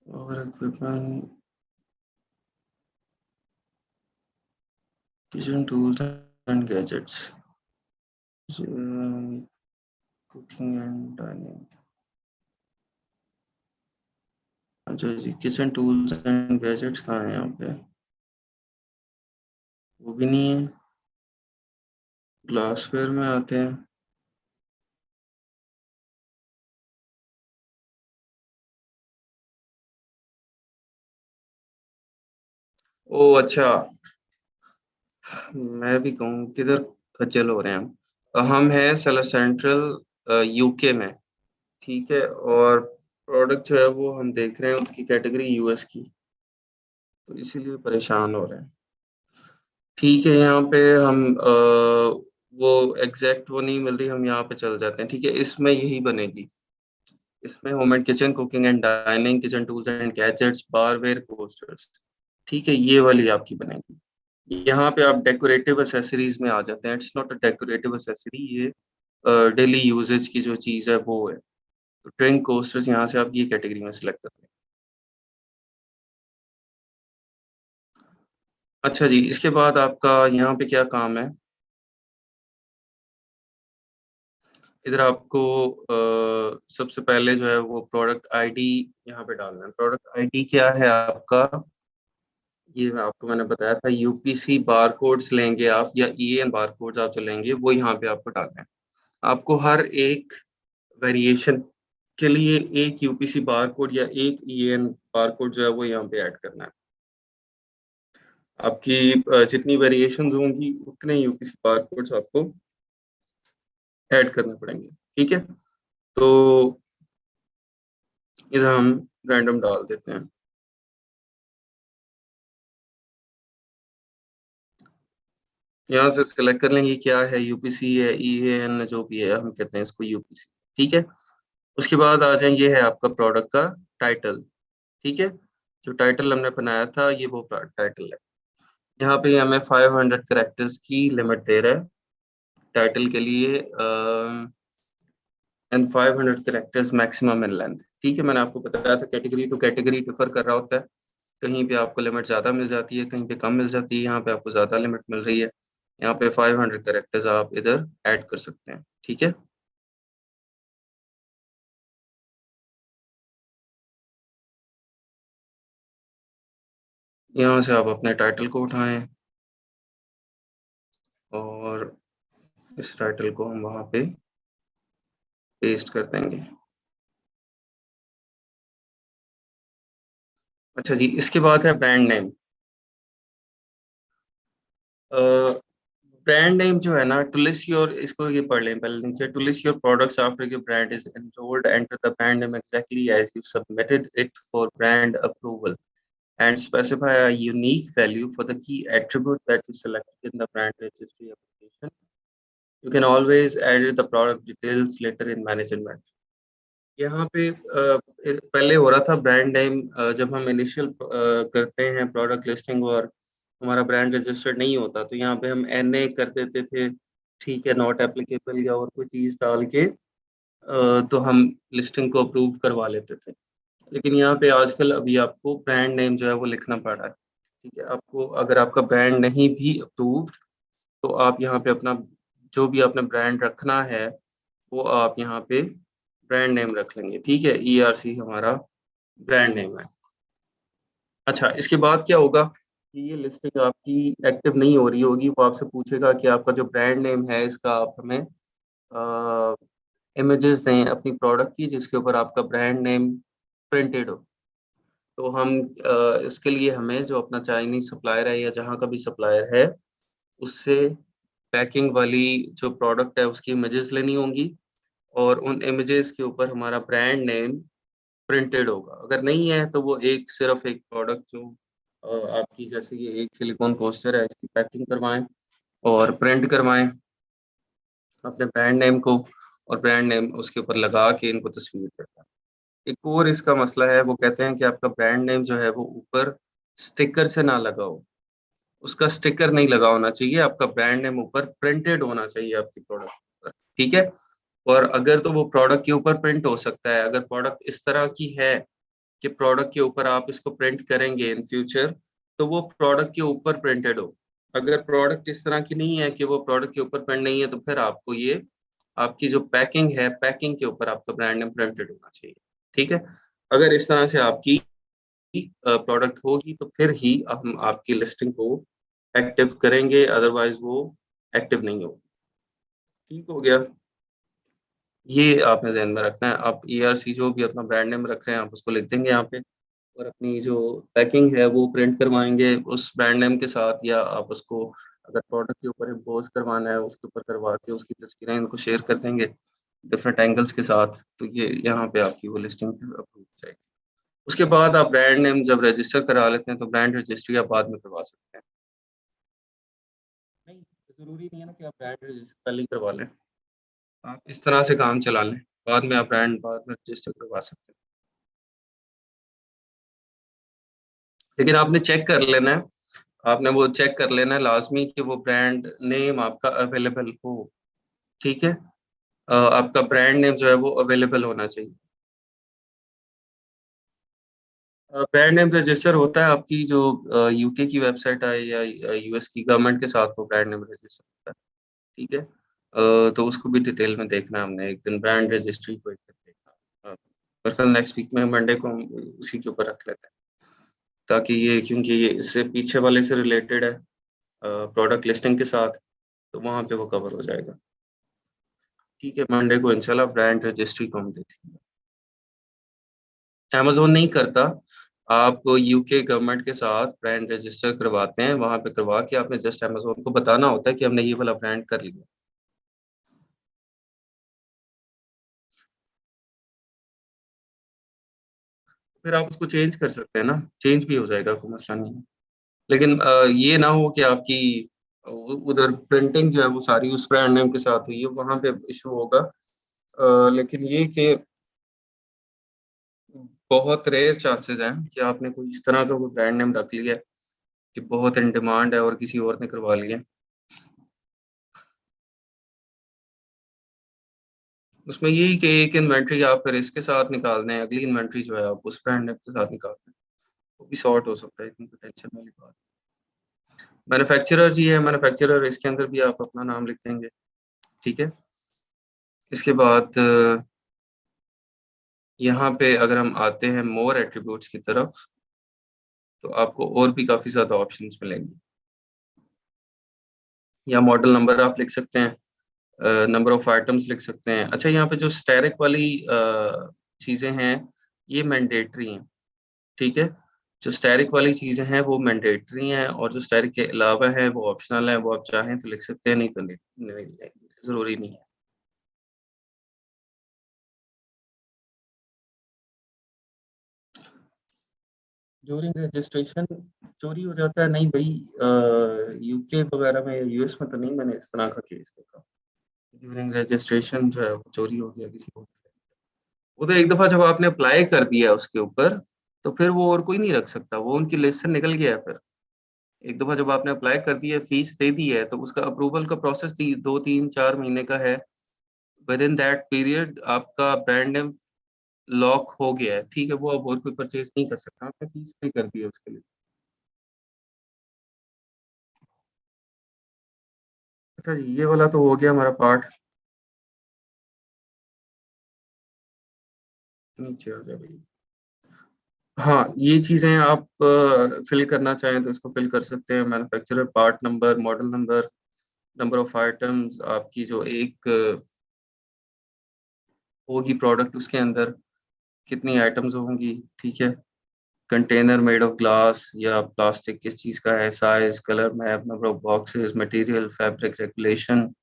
A: और equipment, kitchen tools and gadgets, cooking and dining. अच्छा जी, किचन टूल्स एंड गैजेट्स कहाँ है यहाँ पे? वो भी नहीं है। ग्लासवेयर में आते हैं। ओ अच्छा, मैं भी कहूँ किधर खज्जल हो रहे हैं हम। हम हैं सेलर सेंट्रल यूके में, ठीक है। और प्रोडक्ट जो है वो हम देख रहे हैं उसकी कैटेगरी यूएस की, तो इसीलिए परेशान हो रहे हैं। ठीक है, यहाँ पे हम वो एग्जैक्ट वो नहीं मिल रही, हम यहाँ पे चल जाते हैं। ठीक है, इसमें यही बनेगी। इसमें home and kitchen, cooking and dining, kitchen tools and gadgets, barware, coasters, ठीक है, ये वाली आपकी बनेगी। यहाँ पे आप डेकोरेटिव एसेसरीज में आ जाते हैं। It's not a decorative accessory, ये डेली यूजेज की जो चीज़ है वो है। तो ड्रिंक कोस्टर्स यहाँ से आप ये कैटेगरी में सिलेक्ट करते हैं। अच्छा जी, इसके बाद आपका यहाँ पे क्या काम है? इधर आपको सबसे पहले जो है वो प्रोडक्ट आईडी यहाँ पे डालना है। प्रोडक्ट आईडी क्या है आपका? ये मैंने बताया था, यूपीसी बार कोड्स लेंगे आप, या ईएन बार कोड्स आप जो लेंगे वो यहाँ पे आपको डालना है। आपको हर एक वेरिएशन के लिए एक यूपीसी बार कोड या एक ईएन बार कोड जो है वो यहाँ पे ऐड करना है। आपकी जितनी वेरिएशंस होंगी उतने यूपीसी बार कोड्स आपको ऐड करने पड़ेंगे। ठीक है, तो इधर हम रैंडम डाल देते हैं। यहाँ से सिलेक्ट कर लेंगे क्या है, यूपीसी है, ईएन जो भी है, हम कहते हैं इसको यूपीसी। ठीक है, उसके बाद आ जाए, ये है आपका प्रोडक्ट का टाइटल। ठीक है, जो टाइटल हमने बनाया था ये वो टाइटल है। यहाँ पे हमें 500 कैरेक्टर्स की लिमिट दे रहा है टाइटल के लिए, and 500 characters maximum in length. ठीक है, मैंने आपको बताया था कैटेगरी टू कैटेगरी डिफर कर रहा होता है। कहीं पे आपको लिमिट ज़्यादा मिल जाती है, कहीं पे कम मिल जाती है। यहाँ पे आपको ज़्यादा लिमिट मिल रही है। यहाँ पे 500 कैरेक्टर्स आप इधर ऐड कर सकते हैं। ठीक है, यहाँ से आप अपने टाइटल को उठाएं और इस टाइटल को हम वहाँ पे पेस्ट कर देंगे। अच्छा जी, इसके बाद है ब्रांड नेम। ब्रांड नेम जो है ना, टू लिस्ट योर, इसको ये पढ़ लें पहले नीचे, to list your products after your brand is enrolled, enter the brand name exactly as you submitted it for brand approval and specify a unique value for the key attribute that is selected in the brand registry application. You can always edit the product details later in management. यहाँ पे पहले हो रहा था brand name, जब हम initial करते हैं प्रोडक्ट लिस्टिंग और हमारा ब्रांड रजिस्टर्ड नहीं होता, तो यहाँ पे हम एनए कर देते थे, ठीक है, नॉट एप्लीकेबल या और कोई चीज़ डाल के तो हम लिस्टिंग को अप्रूव करवा लेते थे। लेकिन यहाँ पे आजकल अभी आपको ब्रांड नेम जो है वो लिखना पड़ रहा है। ठीक है, आपको अगर आपका ब्रांड नहीं भी अप्रूव्ड, तो आप यहाँ पे अपना जो भी आपने ब्रांड रखना है वो आप यहाँ पे ब्रांड नेम रख लेंगे। ठीक है, ईआरसी हमारा ब्रांड नेम है। अच्छा, इसके बाद क्या होगा कि ये लिस्टिंग आपकी एक्टिव नहीं हो रही होगी, वो आपसे पूछेगा कि आपका जो ब्रांड नेम है इसका आप हमें इमेजेस दें अपनी प्रोडक्ट की जिसके ऊपर आपका ब्रांड नेम प्रिंटेड हो। तो हम इसके लिए हमें जो अपना चाइनीज सप्लायर है या जहाँ का भी सप्लायर है उससे पैकिंग वाली जो प्रोडक्ट है उसकी इमेजेस लेनी होंगी, और उन इमेजेस के ऊपर हमारा ब्रांड नेम प्रिंटेड होगा। अगर नहीं है तो वो एक सिर्फ एक प्रोडक्ट जो आपकी, जैसे ये एक सिलिकॉन पोस्टर है, इसकी पैकिंग करवाएं और प्रिंट करवाएं अपने ब्रांड नेम को, और ब्रांड नेम उसके ऊपर लगा के इनको तस्वीर करता है। एक और इसका मसला है, वो कहते हैं कि आपका ब्रांड नेम जो है वो ऊपर स्टिकर से ना लगा हो। उसका स्टिकर नहीं लगा होना चाहिए, आपका ब्रांड नेम ऊपर प्रिंटेड होना चाहिए आपकी प्रोडक्ट पर। ठीक है, और अगर तो वो प्रोडक्ट के ऊपर प्रिंट हो सकता है, अगर प्रोडक्ट इस तरह की है कि प्रोडक्ट के ऊपर आप इसको प्रिंट करेंगे इन फ्यूचर, तो वो प्रोडक्ट के ऊपर प्रिंटेड हो। अगर प्रोडक्ट इस तरह की नहीं है कि वो प्रोडक्ट के ऊपर प्रिंट नहीं है, तो फिर आपको ये आपकी जो पैकिंग है, पैकिंग के ऊपर आपका ब्रांड नेम प्रिंटेड होना चाहिए। ठीक है, अगर इस तरह से आपकी प्रोडक्ट होगी तो फिर ही हम आपकी लिस्टिंग को एक्टिव करेंगे, अदरवाइज वो एक्टिव नहीं होगी। ठीक हो गया, ये आपने ध्यान में रखना है। आप ईआरसी जो भी अपना ब्रांड नेम रख रहे हैं आप उसको लिख देंगे यहाँ पे, और अपनी जो पैकिंग है वो प्रिंट करवाएंगे उस ब्रांड नेम के साथ, या आप उसको अगर प्रोडक्ट के ऊपर इम्पोज करवाना है उसके ऊपर करवा के उसकी तस्वीरें इनको शेयर कर देंगे डिफरेंट एंगल्स के साथ, तो ये यहाँ पे आपकी वो लिस्टिंग अप्रूव हो जाएगी। उसके बाद आप ब्रांड नेम जब रजिस्टर करा लेते हैं तो ब्रांड रजिस्ट्री आप बाद में करवा सकते हैं। नहीं, जरूरी नहीं है ना कि आप ब्रांड रजिस्टर पहले ही करवा लें। आप इस तरह से काम चला लें, बाद में आप ब्रांड बाद में रजिस्टर करवा सकते हैं। लेकिन आपने चेक कर लेना है, आपने वो चेक कर लेना है लाजमी कि वो ब्रांड नेम आपका अवेलेबल हो। ठीक है, आपका ब्रांड नेम जो है वो अवेलेबल होना चाहिए। ब्रांड नेम रजिस्टर होता है आपकी जो यूके की वेबसाइट है या यूएस की गवर्नमेंट के साथ वो ब्रांड नेम रजिस्टर होता है। ठीक है, तो उसको भी डिटेल में देखना है हमने एक दिन, ब्रांड रजिस्ट्री को एक दिन देखना। पर कल नेक्स्ट वीक में मंडे को हम उसी के ऊपर रख लेते हैं, ताकि ये, क्योंकि ये इससे पीछे वाले से रिलेटेड है प्रोडक्ट लिस्टिंग के साथ, तो वहाँ पे वो कवर हो जाएगा। ठीक है, मंडे को इंशाल्लाह ब्रांड रजिस्ट्री को हम देखेंगे। अमेज़न नहीं करता, आप यूके गवर्नमेंट के साथ ब्रांड रजिस्टर करवाते हैं, वहाँ पे करवा के आपने जस्ट अमेज़न को बताना होता है कि हमने ये वाला ब्रांड कर लिया। फिर आप उसको चेंज कर सकते हैं ना, चेंज भी हो जाएगा, कोई मसला नहीं है। लेकिन ये ना हो कि आपकी उधर प्रिंटिंग जो है वो सारी उस ब्रांड नेम के साथ हुई है, वहाँ पे इशू होगा। लेकिन ये कि बहुत रेयर चांसेस हैं कि आपने कोई इस तरह का कोई ब्रांड नेम रख लिया है कि बहुत इन डिमांड है और किसी और ने करवा लिया। उसमें यही कि एक इन्वेंट्री आप फिर इसके साथ निकाल दें, अगली इन्वेंट्री जो है आप उस ब्रांड नेम के साथ निकाल दें, वो भी सॉर्ट हो सकता है, इतनी कोई टेंशन वाली बात। मैन्युफैक्चरर ही है, मैन्युफैक्चरर इसके अंदर भी आप अपना नाम लिख देंगे। ठीक है, इसके बाद यहाँ पे अगर हम आते हैं मोर एट्रीब्यूट्स की तरफ, तो आपको और भी काफ़ी ज़्यादा ऑप्शंस मिलेंगे। या मॉडल नंबर आप लिख सकते हैं, नंबर ऑफ आइटम्स लिख सकते हैं। अच्छा, यहाँ पे जो स्टैरिक वाली चीज़ें हैं ये मैंडेटरी हैं। ठीक है, जो स्टैरिक वाली चीज़ें हैं वो मैंडेटरी हैं, और जो स्टैरिक के अलावा है वो ऑप्शनल है, वो आप चाहें तो लिख सकते हैं, नहीं तो नहीं, ज़रूरी नहीं है। ड्यूरिंग रजिस्ट्रेशन चोरी हो जाता है? नहीं भाई, यूके वगैरह में, यूएस में तो नहीं मैंने इस तरह का केस देखा ड्यूरिंग रजिस्ट्रेशन जो है वो चोरी हो गया किसी को। वो तो एक दफ़ा जब आपने अप्लाई कर दिया उसके ऊपर, तो फिर वो और कोई नहीं रख सकता, वो उनकी लिस्ट से निकल गया है फिर। एक दफ़ा जब आपने अप्लाई कर दिया है, फीस दे दी है, तो उसका अप्रूवल का प्रोसेस 2, 3, 4 महीने का है। विद इन दैट पीरियड आपका ब्रांड नेम लॉक हो गया है। ठीक है, वो अब और कोई परचेज़ नहीं कर सकता, आपने फीस पे कर दी है उसके लिए। अच्छा जी, ये वाला तो हो गया हमारा पार्ट। नीचे आ जाए भाई। हाँ, ये चीज़ें आप फ़िल करना चाहें तो इसको फ़िल कर सकते हैं। Manufacturer, part number, model number, number of items, आपकी जो एक होगी प्रोडक्ट उसके अंदर कितनी आइटम्स होंगी। ठीक है, कंटेनर मेड ऑफ ग्लास या प्लास्टिक किस चीज़ का है, size, colour map, number of boxes, material, fabric regulation,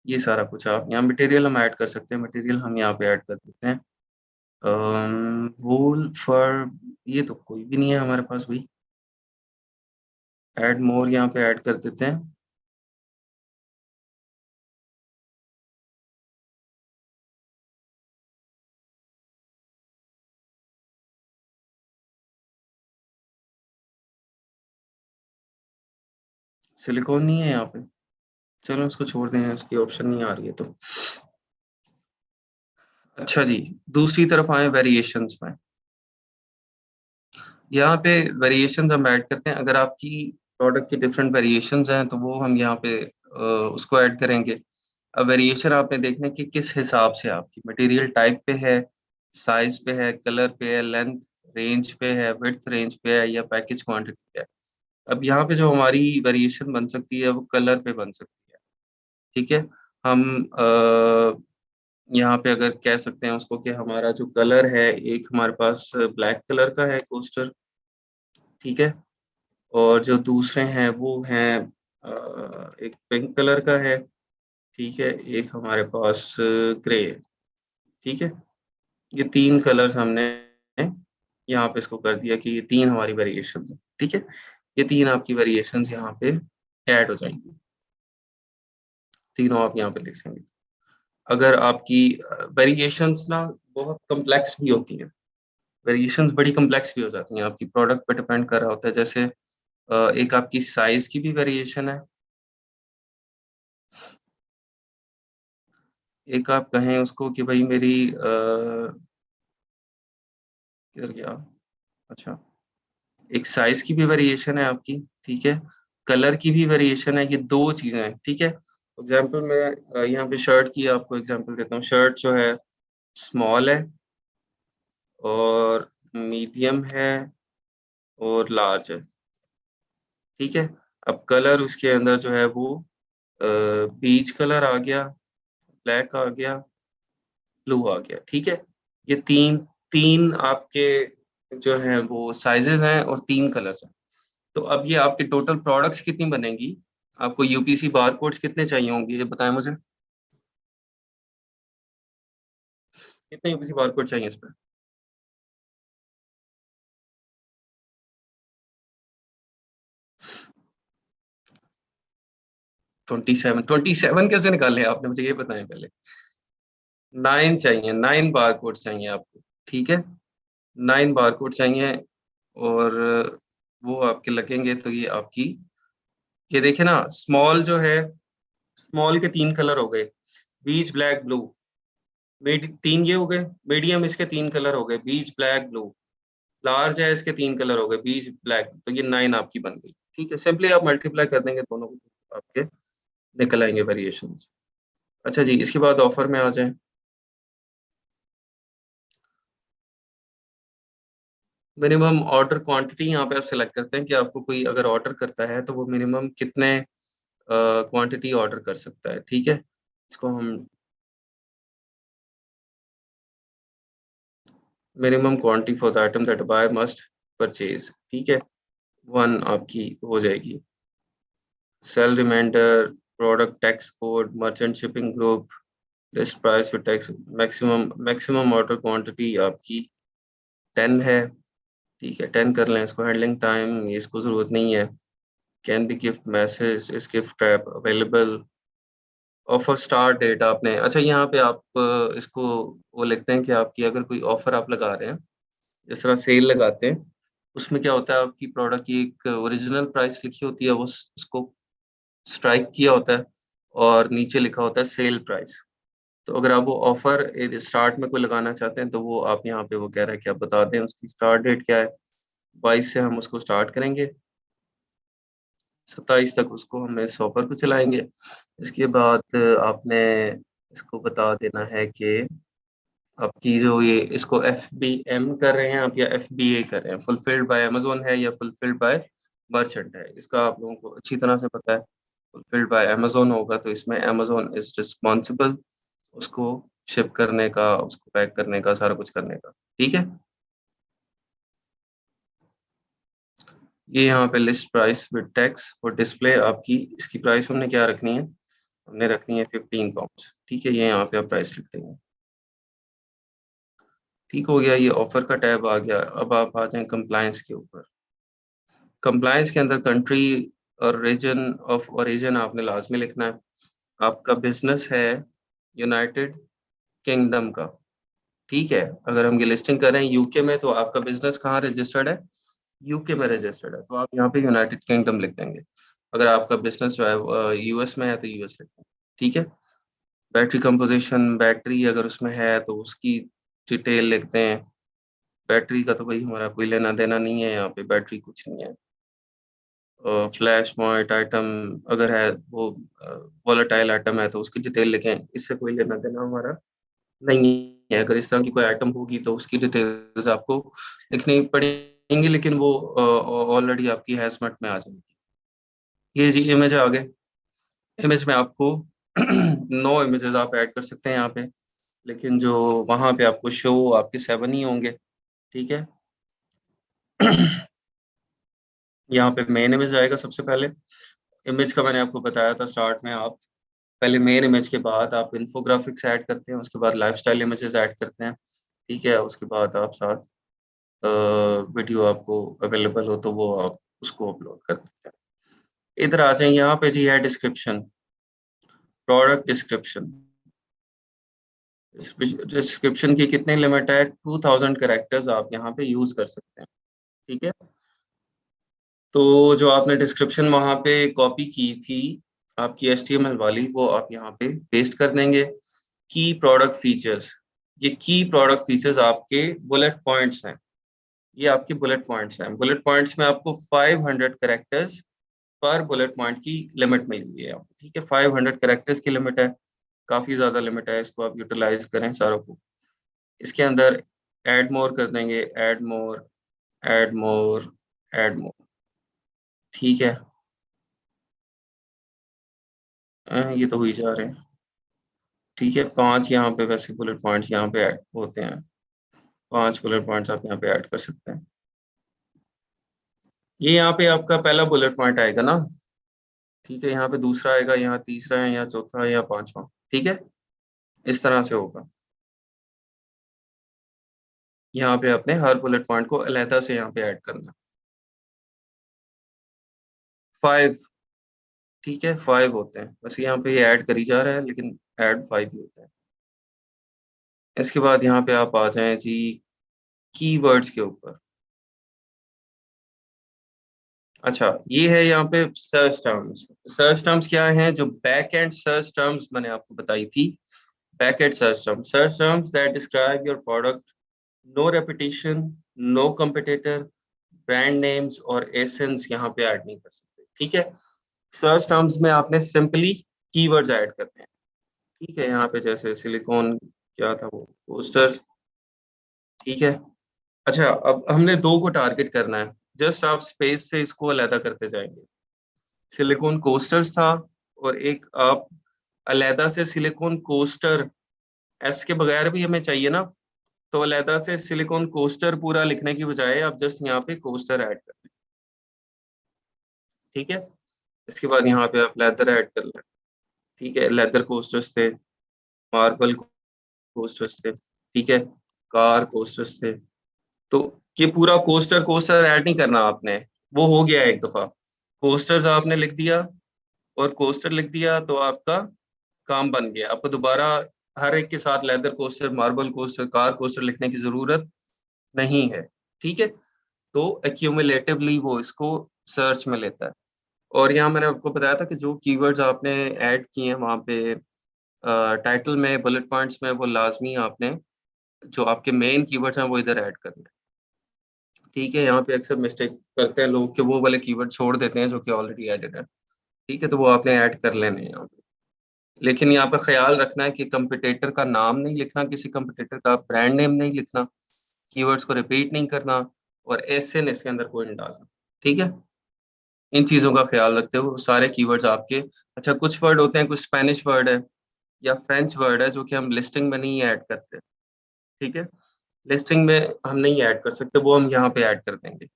A: ये सारा कुछ आप यहाँ मटेरियल हम ऐड कर सकते हैं। मटेरियल हम यहाँ पे ऐड कर देते हैं। वूल, फर, ये तो कोई भी नहीं है हमारे पास भाई। ऐड मोर यहाँ पे ऐड कर देते हैं। सिलिकॉन नहीं है यहाँ पे, चलो उसको छोड़ दें, उसकी ऑप्शन नहीं आ रही है तो। अच्छा जी, दूसरी तरफ आए वेरिएशंस में। यहाँ पे वेरिएशंस हम ऐड करते हैं। अगर आपकी प्रोडक्ट की डिफरेंट वेरिएशंस हैं तो वो हम यहाँ पे उसको ऐड करेंगे। अब वेरिएशन आपने देखना है कि किस हिसाब से आपकी मटेरियल टाइप पे है, साइज पे है, कलर पे है, लेंथ रेंज पे है, विड्थ रेंज पे है, या पैकेज क्वांटिटी पे है। अब यहाँ पे जो हमारी वेरिएशन बन सकती है वो कलर पे बन सकती है। ठीक है, हम यहाँ पे अगर कह सकते हैं उसको कि हमारा जो कलर है, एक हमारे पास ब्लैक कलर का है कोस्टर। ठीक है, और जो दूसरे हैं वो हैं एक पिंक कलर का है, ठीक है, एक हमारे पास ग्रे है, ठीक है। ये 3 कलर्स हमने यहाँ पे इसको कर दिया कि ये 3 हमारी वेरिएशंस हैं, ठीक है। ये 3 आपकी वेरिएशंस यहाँ पे ऐड हो जाएंगी, तीनों आप यहाँ पे लिख लेंगे। अगर आपकी वेरिएशंस ना बहुत कॉम्प्लेक्स भी होती हैं, वेरिएशंस बड़ी कॉम्प्लेक्स भी हो जाती हैं, आपकी प्रोडक्ट पे डिपेंड कर रहा होता है। जैसे एक आपकी साइज की भी वेरिएशन है, एक आप कहें उसको कि भाई मेरी किधर गया, अच्छा, एक साइज की भी वेरिएशन है आपकी, ठीक है, कलर की भी वेरिएशन है, ये 2 चीजें हैं, ठीक है। एग्जाम्पल मैं यहाँ पे शर्ट की आपको एग्जाम्पल देता हूँ। शर्ट जो है स्मॉल है और मीडियम है और लार्ज है, ठीक है। अब कलर उसके अंदर जो है वो पीच कलर आ गया, ब्लैक आ गया, ब्लू आ गया, ठीक है। ये तीन तीन आपके जो है वो साइजेस हैं और 3 कलर्स हैं। तो अब ये आपके टोटल प्रोडक्ट्स कितनी बनेंगी, आपको यूपीसी बारकोड्स कितने चाहिए होंगे ये बताएं मुझे, कितने यूपीसी बारकोड चाहिए इस पे। 27 कैसे निकाले आपने, मुझे ये बताएं पहले। 9 चाहिए, 9 बारकोड चाहिए आपको, ठीक है। 9 बारकोड चाहिए और वो आपके लगेंगे, तो ये आपकी, ये देखे ना, स्मॉल जो है, स्मॉल के 3 कलर हो गए, बीच ब्लैक ब्लू, मीड 3 ये हो गए, मीडियम इसके 3 कलर हो गए, बीच ब्लैक ब्लू, लार्ज है इसके 3 कलर हो गए, बीच ब्लैक, तो ये 9 आपकी बन गई, ठीक है। सिंपली आप मल्टीप्लाई कर देंगे दोनों को, तो आपके निकल आएंगे वेरिएशन। अच्छा जी, इसके बाद ऑफर में आ जाए। मिनिमम ऑर्डर क्वांटिटी यहाँ पे आप सेलेक्ट करते हैं कि आपको कोई अगर ऑर्डर करता है तो वो मिनिमम कितने क्वांटिटी ऑर्डर कर सकता है, ठीक है। इसको हम minimum quantity for the item that buy must purchase, ठीक है, 1 आपकी हो जाएगी। Sale reminder, product tax code, merchant shipping group, list price with tax, maximum order quantity आपकी 10 है, ठीक है, 10 कर लें इसको। हैंडलिंग टाइम ये इसको ज़रूरत नहीं है। Can be gift message, is gift trap available. Offer start date आपने, अच्छा यहाँ पे आप इसको वो लिखते हैं कि आपकी अगर कोई ऑफर आप लगा रहे हैं, जिस तरह सेल लगाते हैं, उसमें क्या होता है, आपकी प्रोडक्ट की एक ओरिजिनल प्राइस लिखी होती है, वो उसको स्ट्राइक किया होता है और नीचे लिखा होता है सेल प्राइस। तो अगर आप वो ऑफर स्टार्ट में कोई लगाना चाहते हैं तो वो आप यहाँ पे वो कह रहा है कि आप बता दें उसकी स्टार्ट डेट क्या है। 22 से हम उसको स्टार्ट करेंगे, 27 तक उसको हम इस ऑफर को चलाएंगे। इसके बाद आपने इसको बता देना है कि आपकी जो ये इसको एफ बी एम कर रहे हैं आप या एफ बी ए कर रहे हैं, फुलफिल्ड बाय अमेजोन है या फुलफिल्ड बाय मर्चेंट है, इसका आप लोगों को अच्छी तरह से पता है। फुलफिल्ड बाय अमेजोन होगा तो इसमें अमेजोन इज रिस्पॉन्सिबल उसको शिप करने का, उसको पैक करने का, सारा कुछ करने का, ठीक है। ये यहाँ पे लिस्ट प्राइस विद टैक्स और डिस्प्ले आपकी, इसकी प्राइस हमने क्या रखनी है, हमने रखनी है 15 पाउंड, ठीक है। ये यहाँ पे आप प्राइस लिख देंगे, ठीक हो गया। ये ऑफर का टैब आ गया। अब आप आ जाएं कंप्लायंस के ऊपर। कंप्लायंस के अंदर कंट्री और रीजन ऑफ ओरिजिन आपने लाजमी लिखना है। आपका बिजनेस है यूनाइटेड किंगडम का, ठीक है। अगर हम ये लिस्टिंग कर रहे हैं यूके में, तो आपका बिजनेस कहाँ रजिस्टर्ड है, यूके में रजिस्टर्ड है, तो आप यहाँ पे यूनाइटेड किंगडम लिख देंगे। अगर आपका बिजनेस जो है यूएस में है तो यूएस लिख देंगे, ठीक है। बैटरी कंपोजिशन, बैटरी अगर उसमें है तो उसकी डिटेल लिखते हैं। बैटरी का तो भाई हमारा कोई लेना देना नहीं है, यहाँ पे बैटरी कुछ नहीं है। फ्लैश पॉइंट आइटम अगर है वो वॉलेटाइल आइटम है तो उसकी डिटेल लिखें, इससे कोई लेना देना हमारा नहीं है। अगर इस तरह की कोई आइटम होगी तो उसकी डिटेल्स आपको लिखनी पड़ेंगी, लेकिन वो ऑलरेडी आपकी हैजमेट में आ जाएगी। ये जी इमेज आ गए। इमेज में आपको 9 इमेजेस आप ऐड कर सकते हैं यहाँ पे, लेकिन जो वहाँ पे आपको शो आपके 7 ही होंगे, ठीक है। यहाँ पे मेन इमेज आएगा सबसे पहले। इमेज का मैंने आपको बताया था स्टार्ट में, आप पहले मेन इमेज के बाद आप इन्फोग्राफिक्स ऐड करते हैं, उसके बाद लाइफस्टाइल इमेजेस ऐड करते हैं, ठीक है। उसके बाद आप साथ वीडियो आपको अवेलेबल हो तो वो आप उसको अपलोड कर देते हैं। इधर आ जाए, यहाँ पे जी है डिस्क्रिप्शन, प्रोडक्ट डिस्क्रिप्शन। डिस्क्रिप्शन की कितनी लिमिट है? 2000 कैरेक्टर्स आप यहाँ पे यूज कर सकते हैं, ठीक है। तो जो आपने डिस्क्रिप्शन वहाँ पे कॉपी की थी आपकी HTML वाली, वो आप यहाँ पे पेस्ट कर देंगे। की प्रोडक्ट फीचर्स, ये की प्रोडक्ट फीचर्स आपके बुलेट पॉइंट्स हैं, ये आपके बुलेट पॉइंट्स हैं। बुलेट पॉइंट्स में आपको 500 कैरेक्टर्स पर बुलेट पॉइंट की लिमिट मिल गई है, ठीक है। 500 कैरेक्टर्स की लिमिट है, काफी ज्यादा लिमिट है, इसको आप यूटिलाइज करें सारों को। इसके अंदर ऐड मोर कर देंगे, add more, add more, add more, ठीक है। ये तो हो ही जा रहे हैं, ठीक है। 5 यहाँ पे वैसे बुलेट पॉइंट्स यहाँ पे ऐड होते हैं, 5 बुलेट पॉइंट्स आप यहाँ पे ऐड कर सकते हैं। ये यहाँ पे आपका पहला बुलेट पॉइंट आएगा ना, ठीक है। यहाँ पे दूसरा आएगा, यहाँ तीसरा है, यहाँ चौथा है, यहाँ पांचवा, ठीक है। इस तरह से होगा। यहाँ पे आपने हर बुलेट पॉइंट को अलहदा से यहाँ पे ऐड करना। 5, ठीक है, 5 होते हैं बस, यहाँ पे ये ऐड करी जा रहा है लेकिन ऐड 5 ही होता है। इसके बाद यहाँ पे आप आ जाएं जी कीवर्ड्स के ऊपर। अच्छा, ये है यहाँ पे सर्च टर्म्स। सर्च टर्म्स क्या हैं? जो बैक एंड सर्च टर्म्स मैंने आपको बताई थी, back end search terms that describe your product, no repetition, no competitor, brand names और एसेंस यहाँ पे ऐड नहीं कर सकते, ठीक है। सर्च टर्म्स में आपने सिंपली कीवर्ड्स ऐड करते हैं, ठीक है। यहाँ पे जैसे सिलिकॉन, क्या था वो, पोस्टर, ठीक है। अच्छा, अब हमने दो को टारगेट करना है, जस्ट आप स्पेस से इसको अलहदा करते जाएंगे। सिलिकॉन कोस्टर्स था, और एक आप अलहदा से सिलिकॉन कोस्टर, एस के बगैर भी हमें चाहिए ना, तो अलहदा से सिलिकॉन कोस्टर पूरा लिखने की बजाय आप जस्ट यहाँ पे कोस्टर ऐड कर लें, ठीक है। इसके बाद यहाँ पे आप लेदर ऐड कर लें, ठीक है। लेदर कोस्टर्स थे, मार्बल कोस्टर्स थे, ठीक है, कार कोस्टर्स थे। तो ये पूरा कोस्टर कोस्टर ऐड नहीं करना आपने, वो हो गया एक दफा। कोस्टर्स आपने लिख दिया और कोस्टर लिख दिया तो आपका काम बन गया। आपको दोबारा हर एक के साथ leather coaster, marble coaster, car coaster लिखने की जरूरत नहीं है, ठीक है। तो एक्यूमुलेटिवली वो इसको सर्च में लेता है। और यहाँ मैंने आपको बताया था कि जो कीवर्ड्स आपने ऐड किए हैं वहाँ पे टाइटल में, बुलेट पॉइंट्स में, वो लाजमी आपने जो आपके मेन कीवर्ड्स हैं वो इधर ऐड करने हैं, ठीक है। यहाँ पे अक्सर मिस्टेक करते हैं लोग कि वो वाले कीवर्ड छोड़ देते हैं जो कि ऑलरेडी एडेड है, ठीक है। तो वो आपने ऐड कर लेने हैं यहाँ पे। लेकिन यहाँ पे ख्याल रखना है कि कंपटीटर का नाम नहीं लिखना, किसी कंपटीटर का ब्रांड नेम नहीं लिखना, कीवर्ड्स को रिपीट नहीं करना, और एसएन इसके अंदर कोई नहीं डालना, ठीक है। इन चीज़ों का ख्याल रखते हुए सारे कीवर्ड्स आपके। अच्छा, कुछ वर्ड होते हैं, कुछ स्पेनिश वर्ड है या फ्रेंच वर्ड है जो कि हम लिस्टिंग में नहीं ऐड करते, ठीक है। लिस्टिंग में हम नहीं ऐड कर सकते, वो हम यहाँ पे ऐड कर देंगे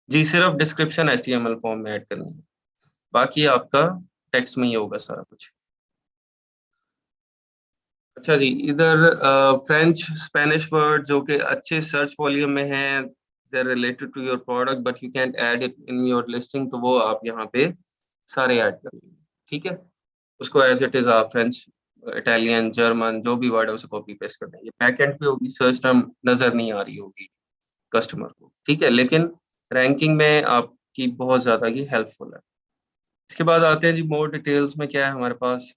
A: जी। सिर्फ डिस्क्रिप्शन HTML फॉर्म में ऐड करनी है, बाकी आपका टेक्स्ट में ही होगा सारा कुछ। अच्छा जी, इधर फ्रेंच स्पेनिश वर्ड जो कि अच्छे सर्च वॉल्यूम में हैं, they related to your product but you can't add it in your listing, तो वो आप यहाँ पे सारे ऐड कर लीजिए, ठीक है। उसको एज इट इज आप फ्रेंच, इटालियन, जर्मन जो भी वर्ड है उसे कॉपी पेस्ट कर देंगे। बैकएंड पे होगी, सर्च टर्म नजर नहीं आ रही होगी कस्टमर को, ठीक है, लेकिन रैंकिंग में आपकी बहुत ज्यादा ही हेल्पफुल है। इसके बाद आते हैं जी मोर डिटेल्स में, क्या है हमारे पास?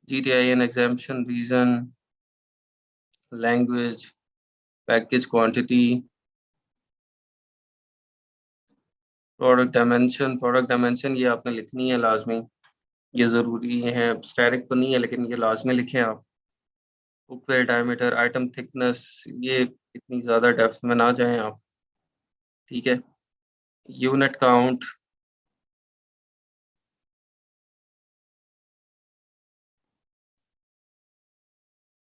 A: GTIN, exemption, reason, language, package quantity, product dimension ये आपने लिखनी है लाजमी, ये ज़रूरी है। स्टैटिक तो नहीं है लेकिन ये लाजमी लिखें आप। बुकवेयर, डायमीटर, आइटम थिकनेस, ये इतनी ज़्यादा डेप्थ में ना जाएं आप, ठीक है। यूनिट काउंट,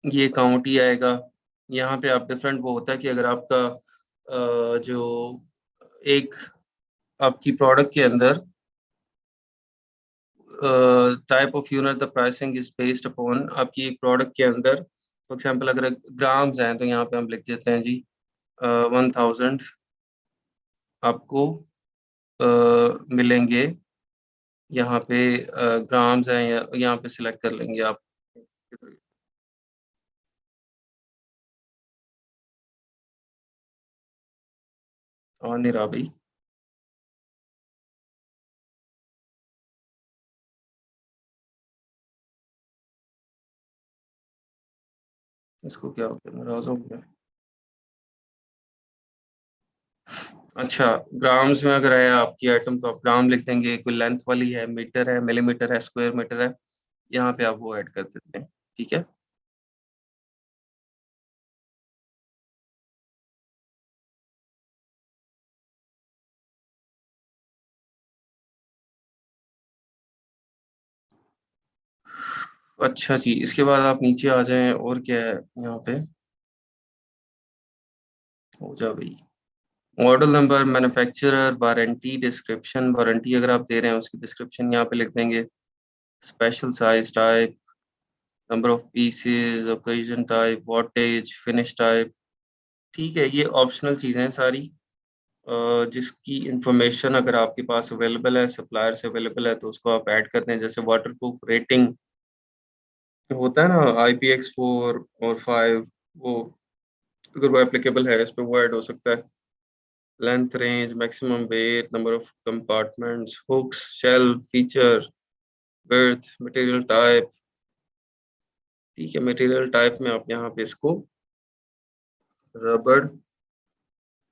A: ये काउंट ही आएगा। यहाँ पे आप डिफरेंट वो होता है कि अगर आपका जो एक आपकी प्रोडक्ट के अंदर type of unit the pricing is based upon, आपकी एक प्रोडक्ट के अंदर फॉर एग्जांपल अगर ग्राम्स हैं तो यहाँ पे हम लिख देते हैं जी 1000 आपको मिलेंगे। यहाँ पे ग्राम्स हैं, यहाँ पे सिलेक्ट कर लेंगे आप। और नहीं रहा भाई, इसको क्या हो गया, नाराज हो गया। अच्छा, ग्राम्स में अगर है आपकी आइटम तो आप ग्राम लिख देंगे, कोई लेंथ वाली है, मीटर है, मिलीमीटर है, स्क्वायर मीटर है, यहाँ पे आप वो ऐड कर देते हैं। ठीक है, अच्छा जी, इसके बाद आप नीचे आ जाएं, और क्या है यहाँ पे, हो जा भाई, model number, manufacturer, warranty, description, warranty अगर आप दे रहे हैं उसकी डिस्क्रिप्शन यहाँ पे लिख देंगे, special size type, number of pieces, occasion type, wattage, finish type. ठीक है, ये ऑप्शनल चीज़ें हैं सारी, जिसकी इंफॉर्मेशन अगर आपके पास अवेलेबल है, सप्लायर से अवेलेबल है, तो उसको आप ऐड कर दें। जैसे वाटर प्रूफ रेटिंग होता है ना, IPX4 और 5, वो अगर वो एप्लीकेबल है इस पे, वो ऐड हो सकता है। Length range, maximum weight, number of compartments, hooks, shelf, feature, width, material type. ठीक है, मटेरियल टाइप में आप यहाँ पे इसको रबड़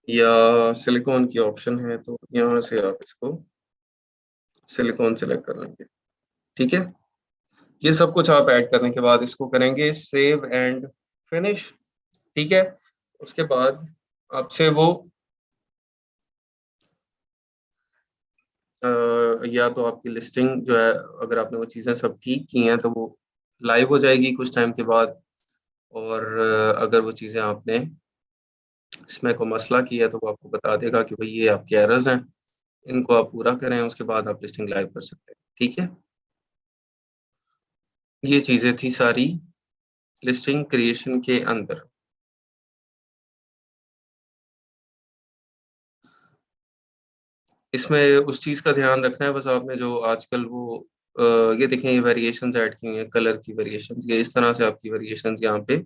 A: या सिलिकॉन की ऑप्शन है, तो यहाँ से आप इसको सिलिकॉन सेलेक्ट कर लेंगे। ठीक है, ये सब कुछ आप ऐड करने के बाद इसको करेंगे सेव एंड फिनिश। ठीक है, उसके बाद आपसे वो या तो आपकी लिस्टिंग जो है, अगर आपने वो चीज़ें सब ठीक की हैं तो वो लाइव हो जाएगी कुछ टाइम के बाद। और अगर वो चीज़ें आपने इसमें कोई मसला किया है तो वो आपको बता देगा कि भाई ये आपके एरर्स हैं, इनको आप पूरा करें, उसके बाद आप लिस्टिंग लाइव कर सकते हैं। ठीक है, ये चीज़ें थी सारी लिस्टिंग क्रिएशन के अंदर। इसमें उस चीज़ का ध्यान रखना है बस आपने, जो आजकल वो अ, ये देखें, ये वेरिएशंस ऐड की हुई हैं, कलर की वेरिएशंस, ये इस तरह से आपकी वेरिएशंस यहाँ पे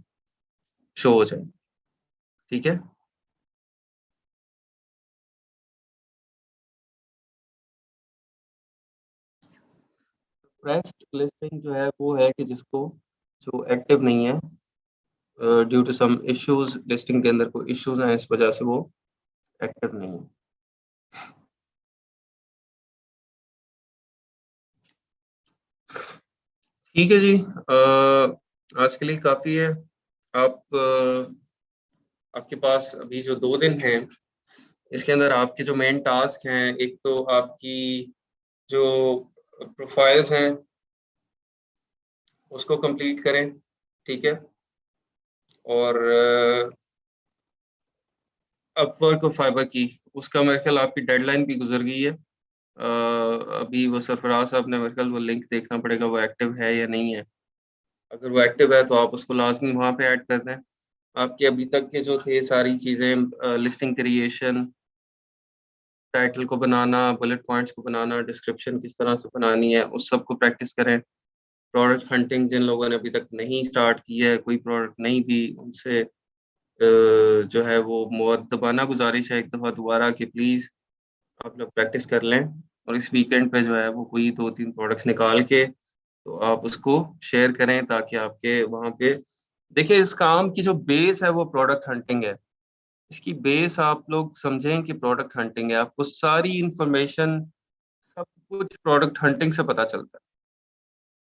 A: शो हो जाएंगी। ठीक है, प्रेस्ड लिस्टिंग जो है वो है कि जिसको, जो एक्टिव नहीं है, due to some issues, listing के अंदर कोई इश्यूज हैं, इस वजह से वो एक्टिव नहीं है। ठीक है जी, आज के लिए काफ़ी है। आप आपके पास अभी जो 2 दिन हैं, इसके अंदर आपके जो मेन टास्क हैं, एक तो आपकी जो प्रोफाइल्स हैं उसको कंप्लीट करें। ठीक है, और अपवर्क और फाइबर की, उसका मेरे ख्याल आपकी डेडलाइन भी गुजर गई है। अभी वो सरफराज साहब ने मेरे ख्याल वो लिंक देखना पड़ेगा वो एक्टिव है या नहीं है। अगर वो एक्टिव है तो आप उसको लाजमी वहाँ पे ऐड कर दें। आपके अभी तक के जो थे सारी चीज़ें, लिस्टिंग क्रिएशन, टाइटल को बनाना, बुलेट पॉइंट्स को बनाना, डिस्क्रिप्शन किस तरह से बनानी है, उस सब को प्रैक्टिस करें। प्रोडक्ट हंटिंग जिन लोगों ने अभी तक नहीं स्टार्ट की है, कोई प्रोडक्ट नहीं दी, उनसे जो है वो मुअद्दबाना गुजारिश है एक दफ़ा दोबारा कि प्लीज़ आप लोग प्रैक्टिस कर लें, और इस वीकेंड पे जो है वो कोई 2-3 प्रोडक्ट्स निकाल के तो आप उसको शेयर करें, ताकि आपके वहाँ पे, देखिए इस काम की जो बेस है वो प्रोडक्ट हंटिंग है। इसकी बेस आप लोग समझें कि प्रोडक्ट हंटिंग है, आपको सारी इंफॉर्मेशन, सब कुछ प्रोडक्ट हंटिंग से पता चलता है।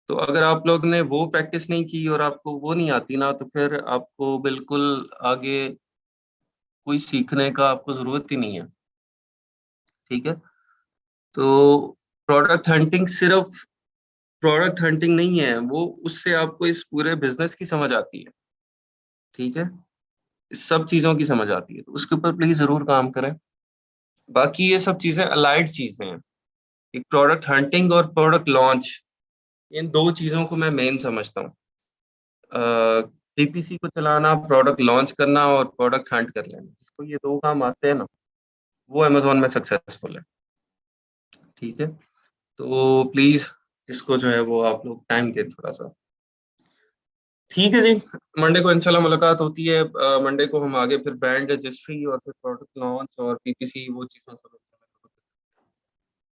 A: तो अगर आप लोग ने वो प्रैक्टिस नहीं की और आपको वो नहीं आती ना, तो फिर आपको बिल्कुल आगे कोई सीखने का आपको ज़रूरत ही नहीं है। ठीक है, तो प्रोडक्ट हंटिंग सिर्फ प्रोडक्ट हंटिंग नहीं है, वो उससे आपको इस पूरे बिजनेस की समझ आती है। ठीक है, इस सब चीज़ों की समझ आती है, तो उसके ऊपर प्लीज़ ज़रूर काम करें। बाकी ये सब चीजें अलाइड चीजें हैं। एक प्रोडक्ट हंटिंग और प्रोडक्ट लॉन्च, इन दो चीजों को मैं मेन समझता हूँ। पीपीसी को चलाना, प्रोडक्ट लॉन्च करना और प्रोडक्ट हंट कर लेना, जिसको ये दो काम आते हैं ना, वो अमेजोन में सक्सेसफुल है। ठीक है, तो प्लीज इसको जो है वो आप लोग टाइम दें थोड़ा सा। ठीक है जी, मंडे को इंशाल्लाह मुलाकात होती है। मंडे को हम आगे फिर ब्रांड रजिस्ट्री और फिर प्रोडक्ट लॉन्च और पीपीसी वो चीज़ों सब।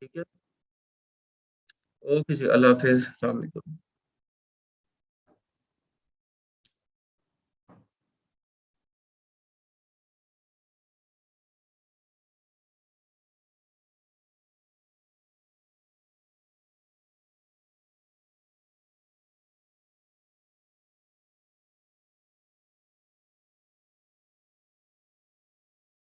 A: ठीक है, ओके जी, अल्लाह हाफिज, अस्सलाम वालेकुम।